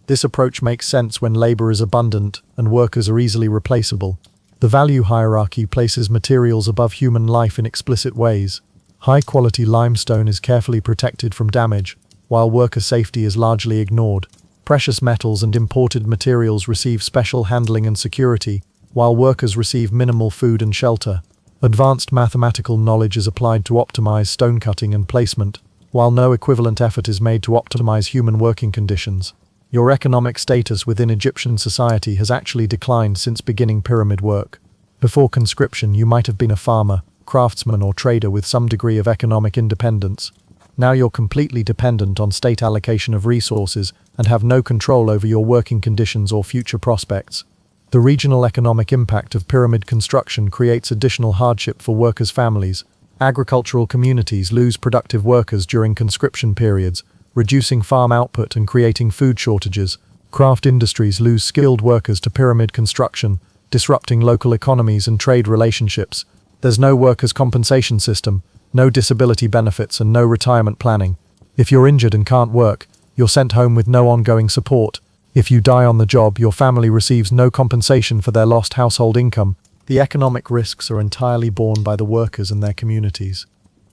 This approach makes sense when labor is abundant and workers are easily replaceable. The value hierarchy places materials above human life in explicit ways. High-quality limestone is carefully protected from damage, while worker safety is largely ignored. Precious metals and imported materials receive special handling and security, while workers receive minimal food and shelter. Advanced mathematical knowledge is applied to optimize stone cutting and placement, while no equivalent effort is made to optimize human working conditions. Your economic status within Egyptian society has actually declined since beginning pyramid work. Before conscription, you might have been a farmer, craftsman, or trader with some degree of economic independence. Now you're completely dependent on state allocation of resources and have no control over your working conditions or future prospects. The regional economic impact of pyramid construction creates additional hardship for workers' families. Agricultural communities lose productive workers during conscription periods, reducing farm output and creating food shortages. Craft industries lose skilled workers to pyramid construction, disrupting local economies and trade relationships. There's no workers' compensation system, no disability benefits, and no retirement planning. If you're injured and can't work, you're sent home with no ongoing support. If you die on the job, your family receives no compensation for their lost household income. The economic risks are entirely borne by the workers and their communities.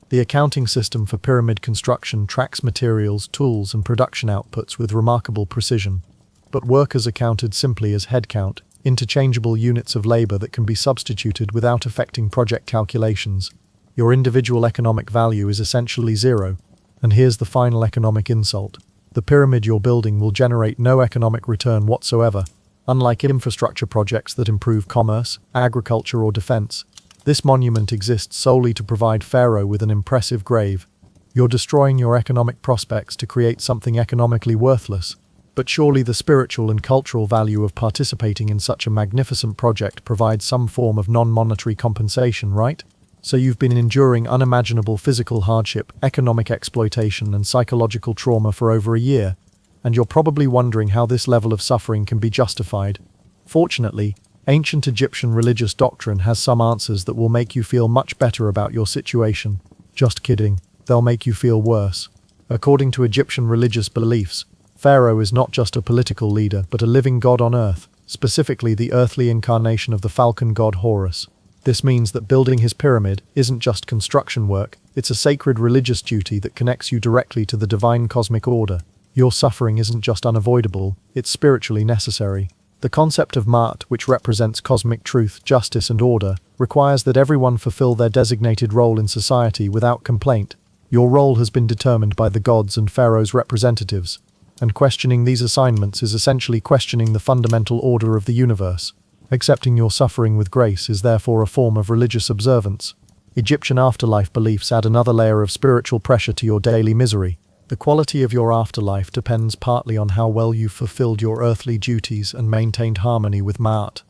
The accounting system for pyramid construction tracks materials, tools, and production outputs with remarkable precision. But workers are counted simply as headcount, interchangeable units of labor that can be substituted without affecting project calculations. Your individual economic value is essentially zero. And here's the final economic insult. The pyramid you're building will generate no economic return whatsoever. Unlike infrastructure projects that improve commerce, agriculture, or defense, this monument exists solely to provide Pharaoh with an impressive grave. You're destroying your economic prospects to create something economically worthless. But surely the spiritual and cultural value of participating in such a magnificent project provides some form of non-monetary compensation, right? So you've been enduring unimaginable physical hardship, economic exploitation, and psychological trauma for over a year, and you're probably wondering how this level of suffering can be justified. Fortunately, ancient Egyptian religious doctrine has some answers that will make you feel much better about your situation. Just kidding, they'll make you feel worse. According to Egyptian religious beliefs, Pharaoh is not just a political leader, but a living god on earth, specifically the earthly incarnation of the falcon god Horus. This means that building his pyramid isn't just construction work, it's a sacred religious duty that connects you directly to the divine cosmic order. Your suffering isn't just unavoidable, it's spiritually necessary. The concept of Ma'at, which represents cosmic truth, justice and order, requires that everyone fulfill their designated role in society without complaint. Your role has been determined by the gods and Pharaoh's representatives, and questioning these assignments is essentially questioning the fundamental order of the universe. Accepting your suffering with grace is therefore a form of religious observance. Egyptian afterlife beliefs add another layer of spiritual pressure to your daily misery. The quality of your afterlife depends partly on how well you've fulfilled your earthly duties and maintained harmony with Ma'at.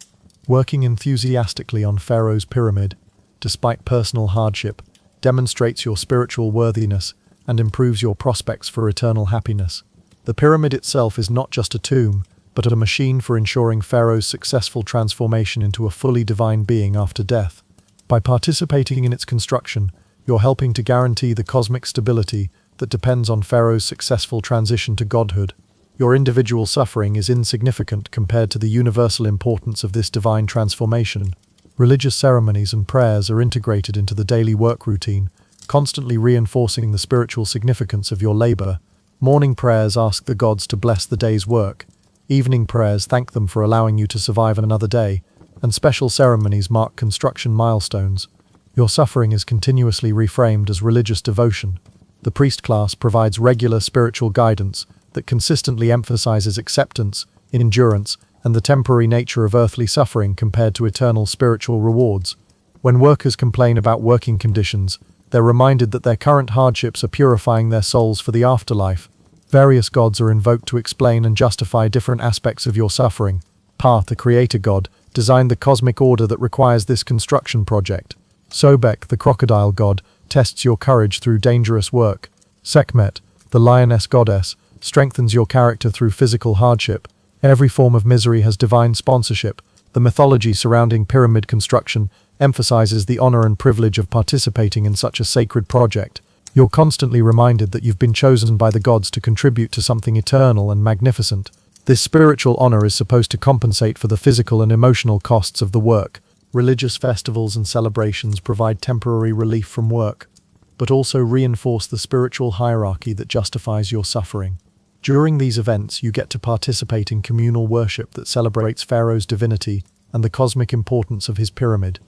Working enthusiastically on Pharaoh's pyramid, despite personal hardship, demonstrates your spiritual worthiness and improves your prospects for eternal happiness. The pyramid itself is not just a tomb, but a machine for ensuring Pharaoh's successful transformation into a fully divine being after death. By participating in its construction, you're helping to guarantee the cosmic stability that depends on Pharaoh's successful transition to godhood. Your individual suffering is insignificant compared to the universal importance of this divine transformation. Religious ceremonies and prayers are integrated into the daily work routine, constantly reinforcing the spiritual significance of your labor. Morning prayers ask the gods to bless the day's work. Evening prayers thank them for allowing you to survive another day, and special ceremonies mark construction milestones. Your suffering is continuously reframed as religious devotion. The priest class provides regular spiritual guidance that consistently emphasizes acceptance, endurance, and the temporary nature of earthly suffering compared to eternal spiritual rewards. When workers complain about working conditions, they're reminded that their current hardships are purifying their souls for the afterlife. Various gods are invoked to explain and justify different aspects of your suffering. Pa, the creator god, designed the cosmic order that requires this construction project. Sobek, the crocodile god, tests your courage through dangerous work. Sekhmet, the lioness goddess, strengthens your character through physical hardship. Every form of misery has divine sponsorship. The mythology surrounding pyramid construction emphasizes the honor and privilege of participating in such a sacred project. You're constantly reminded that you've been chosen by the gods to contribute to something eternal and magnificent. This spiritual honor is supposed to compensate for the physical and emotional costs of the work. Religious festivals and celebrations provide temporary relief from work, but also reinforce the spiritual hierarchy that justifies your suffering. During these events, you get to participate in communal worship that celebrates Pharaoh's divinity and the cosmic importance of his pyramid,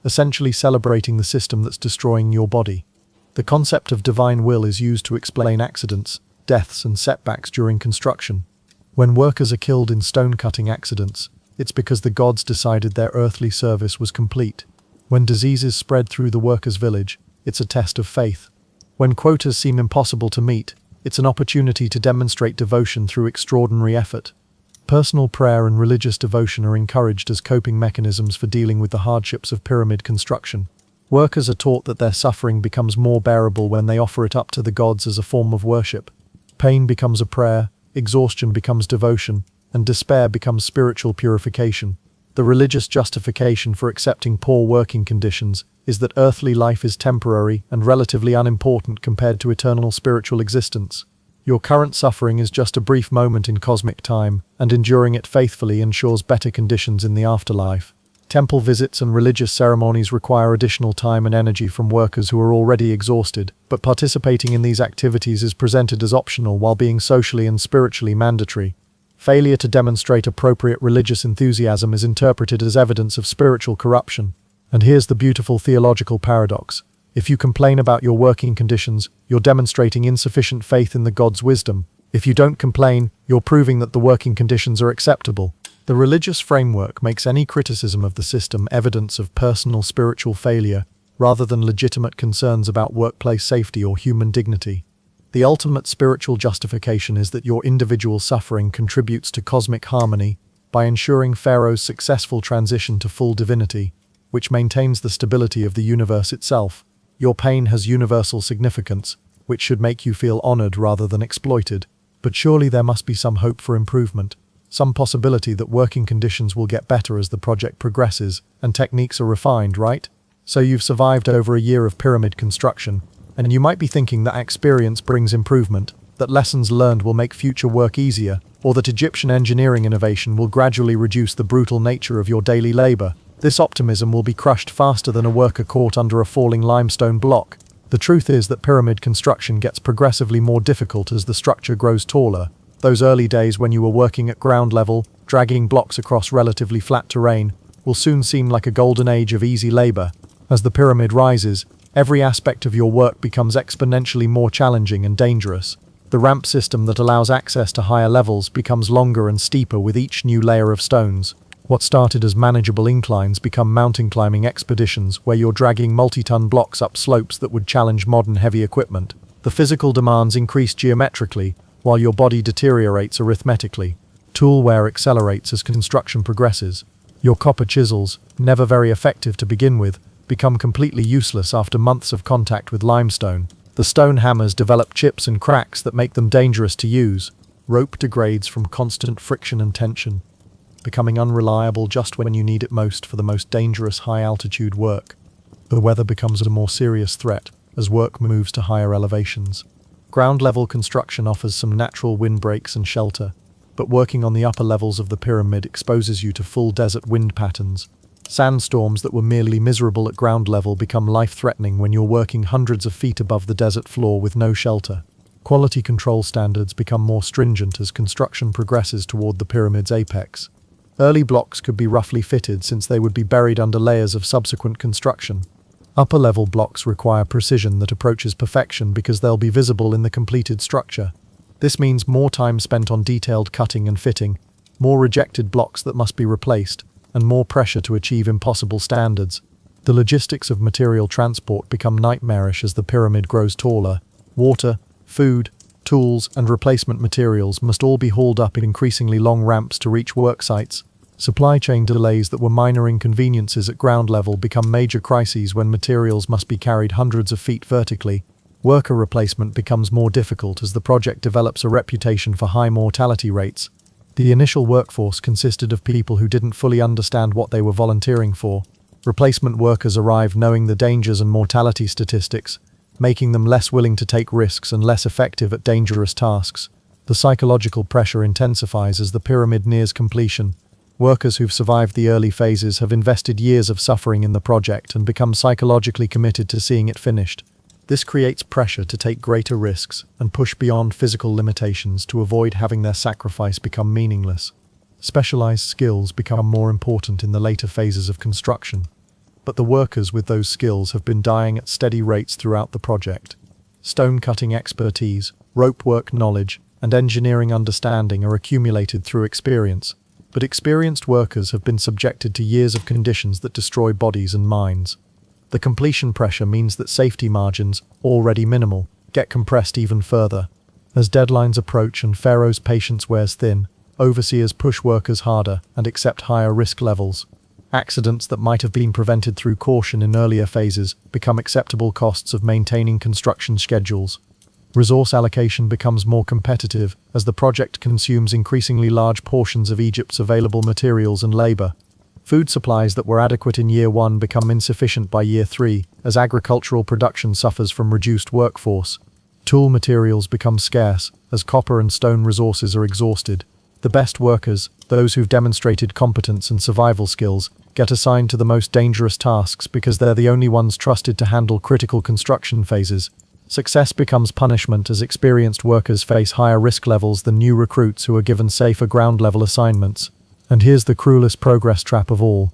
essentially celebrating the system that's destroying your body. The concept of divine will is used to explain accidents, deaths, and setbacks during construction. When workers are killed in stone-cutting accidents, it's because the gods decided their earthly service was complete. When diseases spread through the workers' village, it's a test of faith. When quotas seem impossible to meet, it's an opportunity to demonstrate devotion through extraordinary effort. Personal prayer and religious devotion are encouraged as coping mechanisms for dealing with the hardships of pyramid construction. Workers are taught that their suffering becomes more bearable when they offer it up to the gods as a form of worship. Pain becomes a prayer, exhaustion becomes devotion, and despair becomes spiritual purification. The religious justification for accepting poor working conditions is that earthly life is temporary and relatively unimportant compared to eternal spiritual existence. Your current suffering is just a brief moment in cosmic time, and enduring it faithfully ensures better conditions in the afterlife. Temple visits and religious ceremonies require additional time and energy from workers who are already exhausted, but participating in these activities is presented as optional while being socially and spiritually mandatory. Failure to demonstrate appropriate religious enthusiasm is interpreted as evidence of spiritual corruption. And here's the beautiful theological paradox. If you complain about your working conditions, you're demonstrating insufficient faith in the God's wisdom. If you don't complain, you're proving that the working conditions are acceptable. The religious framework makes any criticism of the system evidence of personal spiritual failure, rather than legitimate concerns about workplace safety or human dignity. The ultimate spiritual justification is that your individual suffering contributes to cosmic harmony by ensuring Pharaoh's successful transition to full divinity, which maintains the stability of the universe itself. Your pain has universal significance, which should make you feel honored rather than exploited. But surely there must be some hope for improvement, some possibility that working conditions will get better as the project progresses and techniques are refined, right? So you've survived over a year of pyramid construction, And you might be thinking that experience brings improvement, that lessons learned will make future work easier, or that Egyptian engineering innovation will gradually reduce the brutal nature of your daily labor. This optimism will be crushed faster than a worker caught under a falling limestone block. The truth is that pyramid construction gets progressively more difficult as the structure grows taller. Those early days when you were working at ground level, dragging blocks across relatively flat terrain, will soon seem like a golden age of easy labor. As the pyramid rises, every aspect of your work becomes exponentially more challenging and dangerous. The ramp system that allows access to higher levels becomes longer and steeper with each new layer of stones. What started as manageable inclines become mountain climbing expeditions where you're dragging multi-ton blocks up slopes that would challenge modern heavy equipment. The physical demands increase geometrically, while your body deteriorates arithmetically. Tool wear accelerates as construction progresses. Your copper chisels, never very effective to begin with, become completely useless after months of contact with limestone. The stone hammers develop chips and cracks that make them dangerous to use. Rope degrades from constant friction and tension, becoming unreliable just when you need it most for the most dangerous high-altitude work. The weather becomes a more serious threat as work moves to higher elevations. Ground-level construction offers some natural windbreaks and shelter, but working on the upper levels of the pyramid exposes you to full desert wind patterns. Sandstorms that were merely miserable at ground level become life-threatening when you're working hundreds of feet above the desert floor with no shelter. Quality control standards become more stringent as construction progresses toward the pyramid's apex. Early blocks could be roughly fitted since they would be buried under layers of subsequent construction. Upper-level blocks require precision that approaches perfection because they'll be visible in the completed structure. This means more time spent on detailed cutting and fitting, more rejected blocks that must be replaced, and more pressure to achieve impossible standards. The logistics of material transport become nightmarish as the pyramid grows taller. Water, food, tools, and replacement materials must all be hauled up in increasingly long ramps to reach work sites. Supply chain delays that were minor inconveniences at ground level become major crises when materials must be carried hundreds of feet vertically. Worker replacement becomes more difficult as the project develops a reputation for high mortality rates. The initial workforce consisted of people who didn't fully understand what they were volunteering for. Replacement workers arrive knowing the dangers and mortality statistics, making them less willing to take risks and less effective at dangerous tasks. The psychological pressure intensifies as the pyramid nears completion. Workers who've survived the early phases have invested years of suffering in the project and become psychologically committed to seeing it finished. This creates pressure to take greater risks and push beyond physical limitations to avoid having their sacrifice become meaningless. Specialized skills become more important in the later phases of construction, but the workers with those skills have been dying at steady rates throughout the project. Stone-cutting expertise, rope-work knowledge, and engineering understanding are accumulated through experience, but experienced workers have been subjected to years of conditions that destroy bodies and minds. The completion pressure means that safety margins, already minimal, get compressed even further. As deadlines approach and Pharaoh's patience wears thin, overseers push workers harder and accept higher risk levels. Accidents that might have been prevented through caution in earlier phases become acceptable costs of maintaining construction schedules. Resource allocation becomes more competitive as the project consumes increasingly large portions of Egypt's available materials and labor. Food supplies that were adequate in year 1 become insufficient by year 3 as agricultural production suffers from reduced workforce. Tool materials become scarce as copper and stone resources are exhausted. The best workers, those who've demonstrated competence and survival skills, get assigned to the most dangerous tasks because they're the only ones trusted to handle critical construction phases. Success becomes punishment as experienced workers face higher risk levels than new recruits who are given safer ground-level assignments. And here's the cruelest progress trap of all.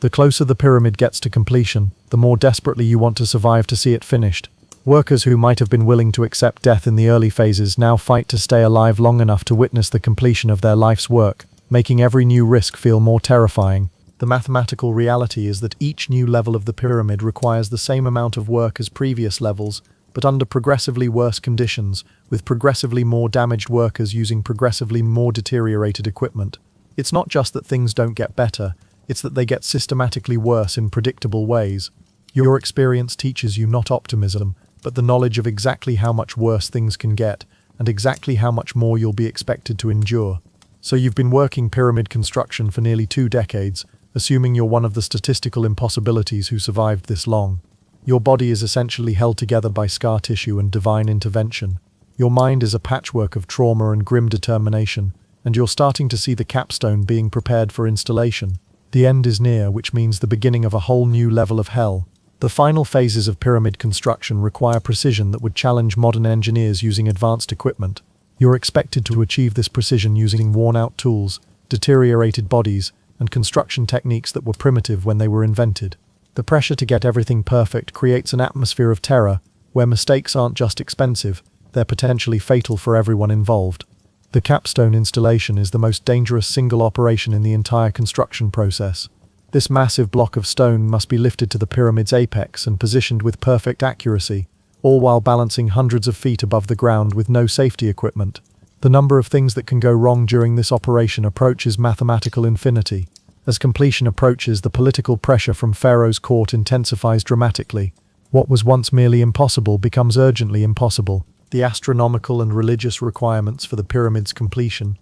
The closer the pyramid gets to completion, the more desperately you want to survive to see it finished. Workers who might have been willing to accept death in the early phases now fight to stay alive long enough to witness the completion of their life's work, making every new risk feel more terrifying. The mathematical reality is that each new level of the pyramid requires the same amount of work as previous levels, but under progressively worse conditions, with progressively more damaged workers using progressively more deteriorated equipment. It's not just that things don't get better, it's that they get systematically worse in predictable ways. Your experience teaches you not optimism, but the knowledge of exactly how much worse things can get, and exactly how much more you'll be expected to endure. So you've been working pyramid construction for nearly 2 decades, assuming you're one of the statistical impossibilities who survived this long. Your body is essentially held together by scar tissue and divine intervention. Your mind is a patchwork of trauma and grim determination, and you're starting to see the capstone being prepared for installation. The end is near, which means the beginning of a whole new level of hell. The final phases of pyramid construction require precision that would challenge modern engineers using advanced equipment. You're expected to achieve this precision using worn-out tools, deteriorated bodies, and construction techniques that were primitive when they were invented. The pressure to get everything perfect creates an atmosphere of terror, where mistakes aren't just expensive, they're potentially fatal for everyone involved. The capstone installation is the most dangerous single operation in the entire construction process. This massive block of stone must be lifted to the pyramid's apex and positioned with perfect accuracy, all while balancing hundreds of feet above the ground with no safety equipment. The number of things that can go wrong during this operation approaches mathematical infinity. As completion approaches, the political pressure from Pharaoh's court intensifies dramatically. What was once merely impossible becomes urgently impossible. The astronomical and religious requirements for the pyramid's completion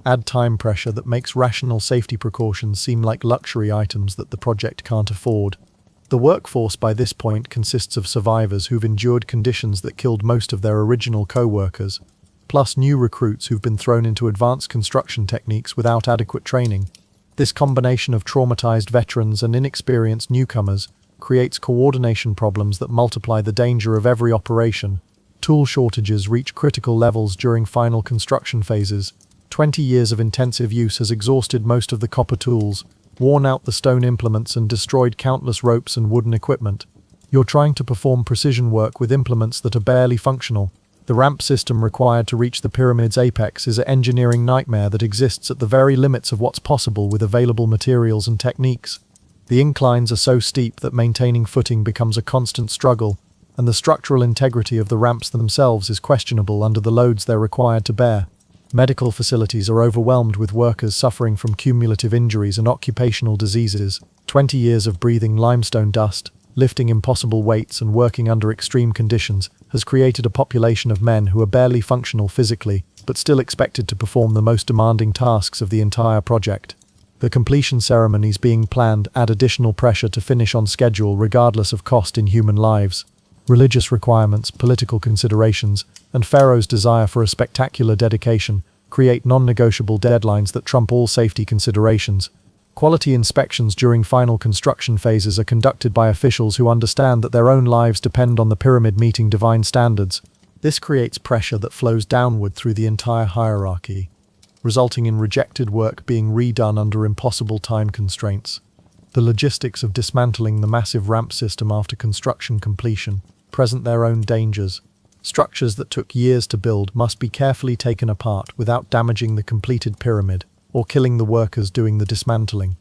add time pressure that makes rational safety precautions seem like luxury items that the project can't afford. The workforce by this point consists of survivors who've endured conditions that killed most of their original co-workers, plus new recruits who've been thrown into advanced construction techniques without adequate training. This combination of traumatized veterans and inexperienced newcomers creates coordination problems that multiply the danger of every operation. Tool shortages reach critical levels during final construction phases. 20 years of intensive use has exhausted most of the copper tools, worn out the stone implements, and destroyed countless ropes and wooden equipment. You're trying to perform precision work with implements that are barely functional. The ramp system required to reach the pyramid's apex is an engineering nightmare that exists at the very limits of what's possible with available materials and techniques. The inclines are so steep that maintaining footing becomes a constant struggle, and the structural integrity of the ramps themselves is questionable under the loads they're required to bear. Medical facilities are overwhelmed with workers suffering from cumulative injuries and occupational diseases. 20 years of breathing limestone dust, lifting impossible weights, and working under extreme conditions has created a population of men who are barely functional physically, but still expected to perform the most demanding tasks of the entire project. The completion ceremonies being planned add additional pressure to finish on schedule regardless of cost in human lives. Religious requirements, political considerations, and Pharaoh's desire for a spectacular dedication create non-negotiable deadlines that trump all safety considerations. Quality inspections during final construction phases are conducted by officials who understand that their own lives depend on the pyramid meeting divine standards. This creates pressure that flows downward through the entire hierarchy, resulting in rejected work being redone under impossible time constraints. The logistics of dismantling the massive ramp system after construction completion present their own dangers. Structures that took years to build must be carefully taken apart without damaging the completed pyramid or killing the workers doing the dismantling.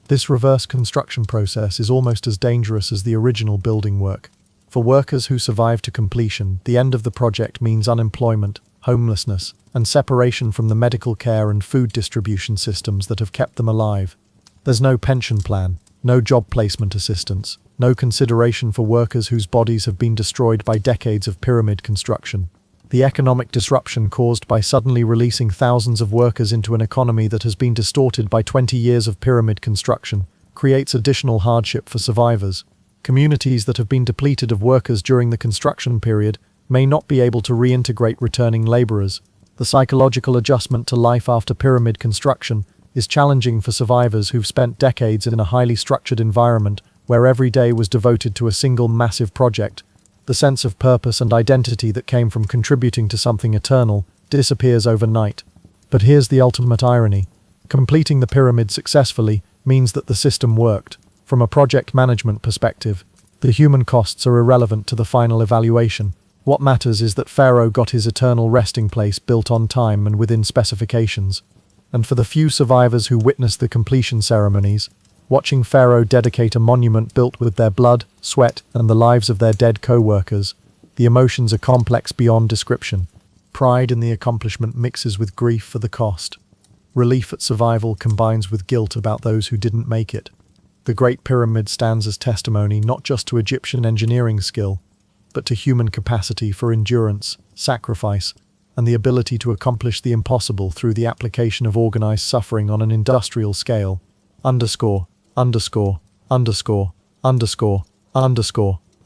This reverse construction process is almost as dangerous as the original building work. For workers who survive to completion, the end of the project means unemployment, homelessness, and separation from the medical care and food distribution systems that have kept them alive. There's no pension plan, no job placement assistance, no consideration for workers whose bodies have been destroyed by decades of pyramid construction. The economic disruption caused by suddenly releasing thousands of workers into an economy that has been distorted by 20 years of pyramid construction creates additional hardship for survivors. Communities that have been depleted of workers during the construction period may not be able to reintegrate returning laborers. The psychological adjustment to life after pyramid construction is challenging for survivors who've spent decades in a highly structured environment where every day was devoted to a single massive project. The sense of purpose and identity that came from contributing to something eternal disappears overnight. But here's the ultimate irony. Completing the pyramid successfully means that the system worked. From a project management perspective, the human costs are irrelevant to the final evaluation. What matters is that Pharaoh got his eternal resting place built on time and within specifications. And for the few survivors who witnessed the completion ceremonies, watching Pharaoh dedicate a monument built with their blood, sweat, and the lives of their dead co-workers, the emotions are complex beyond description. Pride in the accomplishment mixes with grief for the cost. Relief at survival combines with guilt about those who didn't make it. The Great Pyramid stands as testimony not just to Egyptian engineering skill, but to human capacity for endurance, sacrifice, and the ability to accomplish the impossible through the application of organized suffering on an industrial scale. _______________________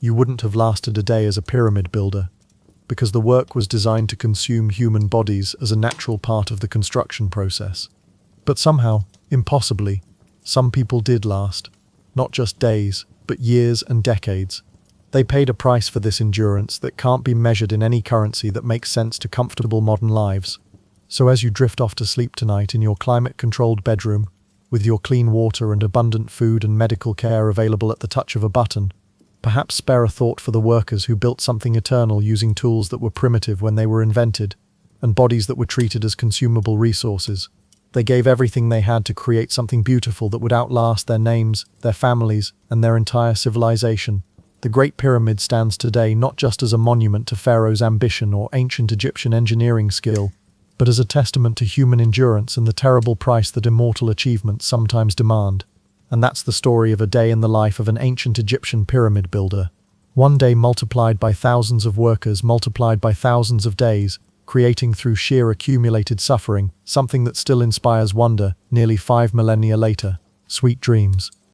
you wouldn't have lasted a day as a pyramid builder, because the work was designed to consume human bodies as a natural part of the construction process. But somehow, impossibly, some people did last, not just days, but years and decades. They paid a price for this endurance that can't be measured in any currency that makes sense to comfortable modern lives. So as you drift off to sleep tonight in your climate-controlled bedroom, with your clean water and abundant food and medical care available at the touch of a button, perhaps spare a thought for the workers who built something eternal using tools that were primitive when they were invented, and bodies that were treated as consumable resources. They gave everything they had to create something beautiful that would outlast their names, their families, and their entire civilization. The Great Pyramid stands today not just as a monument to Pharaoh's ambition or ancient Egyptian engineering skill, but as a testament to human endurance and the terrible price that immortal achievements sometimes demand. And that's the story of a day in the life of an ancient Egyptian pyramid builder. One day multiplied by thousands of workers, multiplied by thousands of days, creating through sheer accumulated suffering, something that still inspires wonder nearly 5 millennia later. Sweet dreams.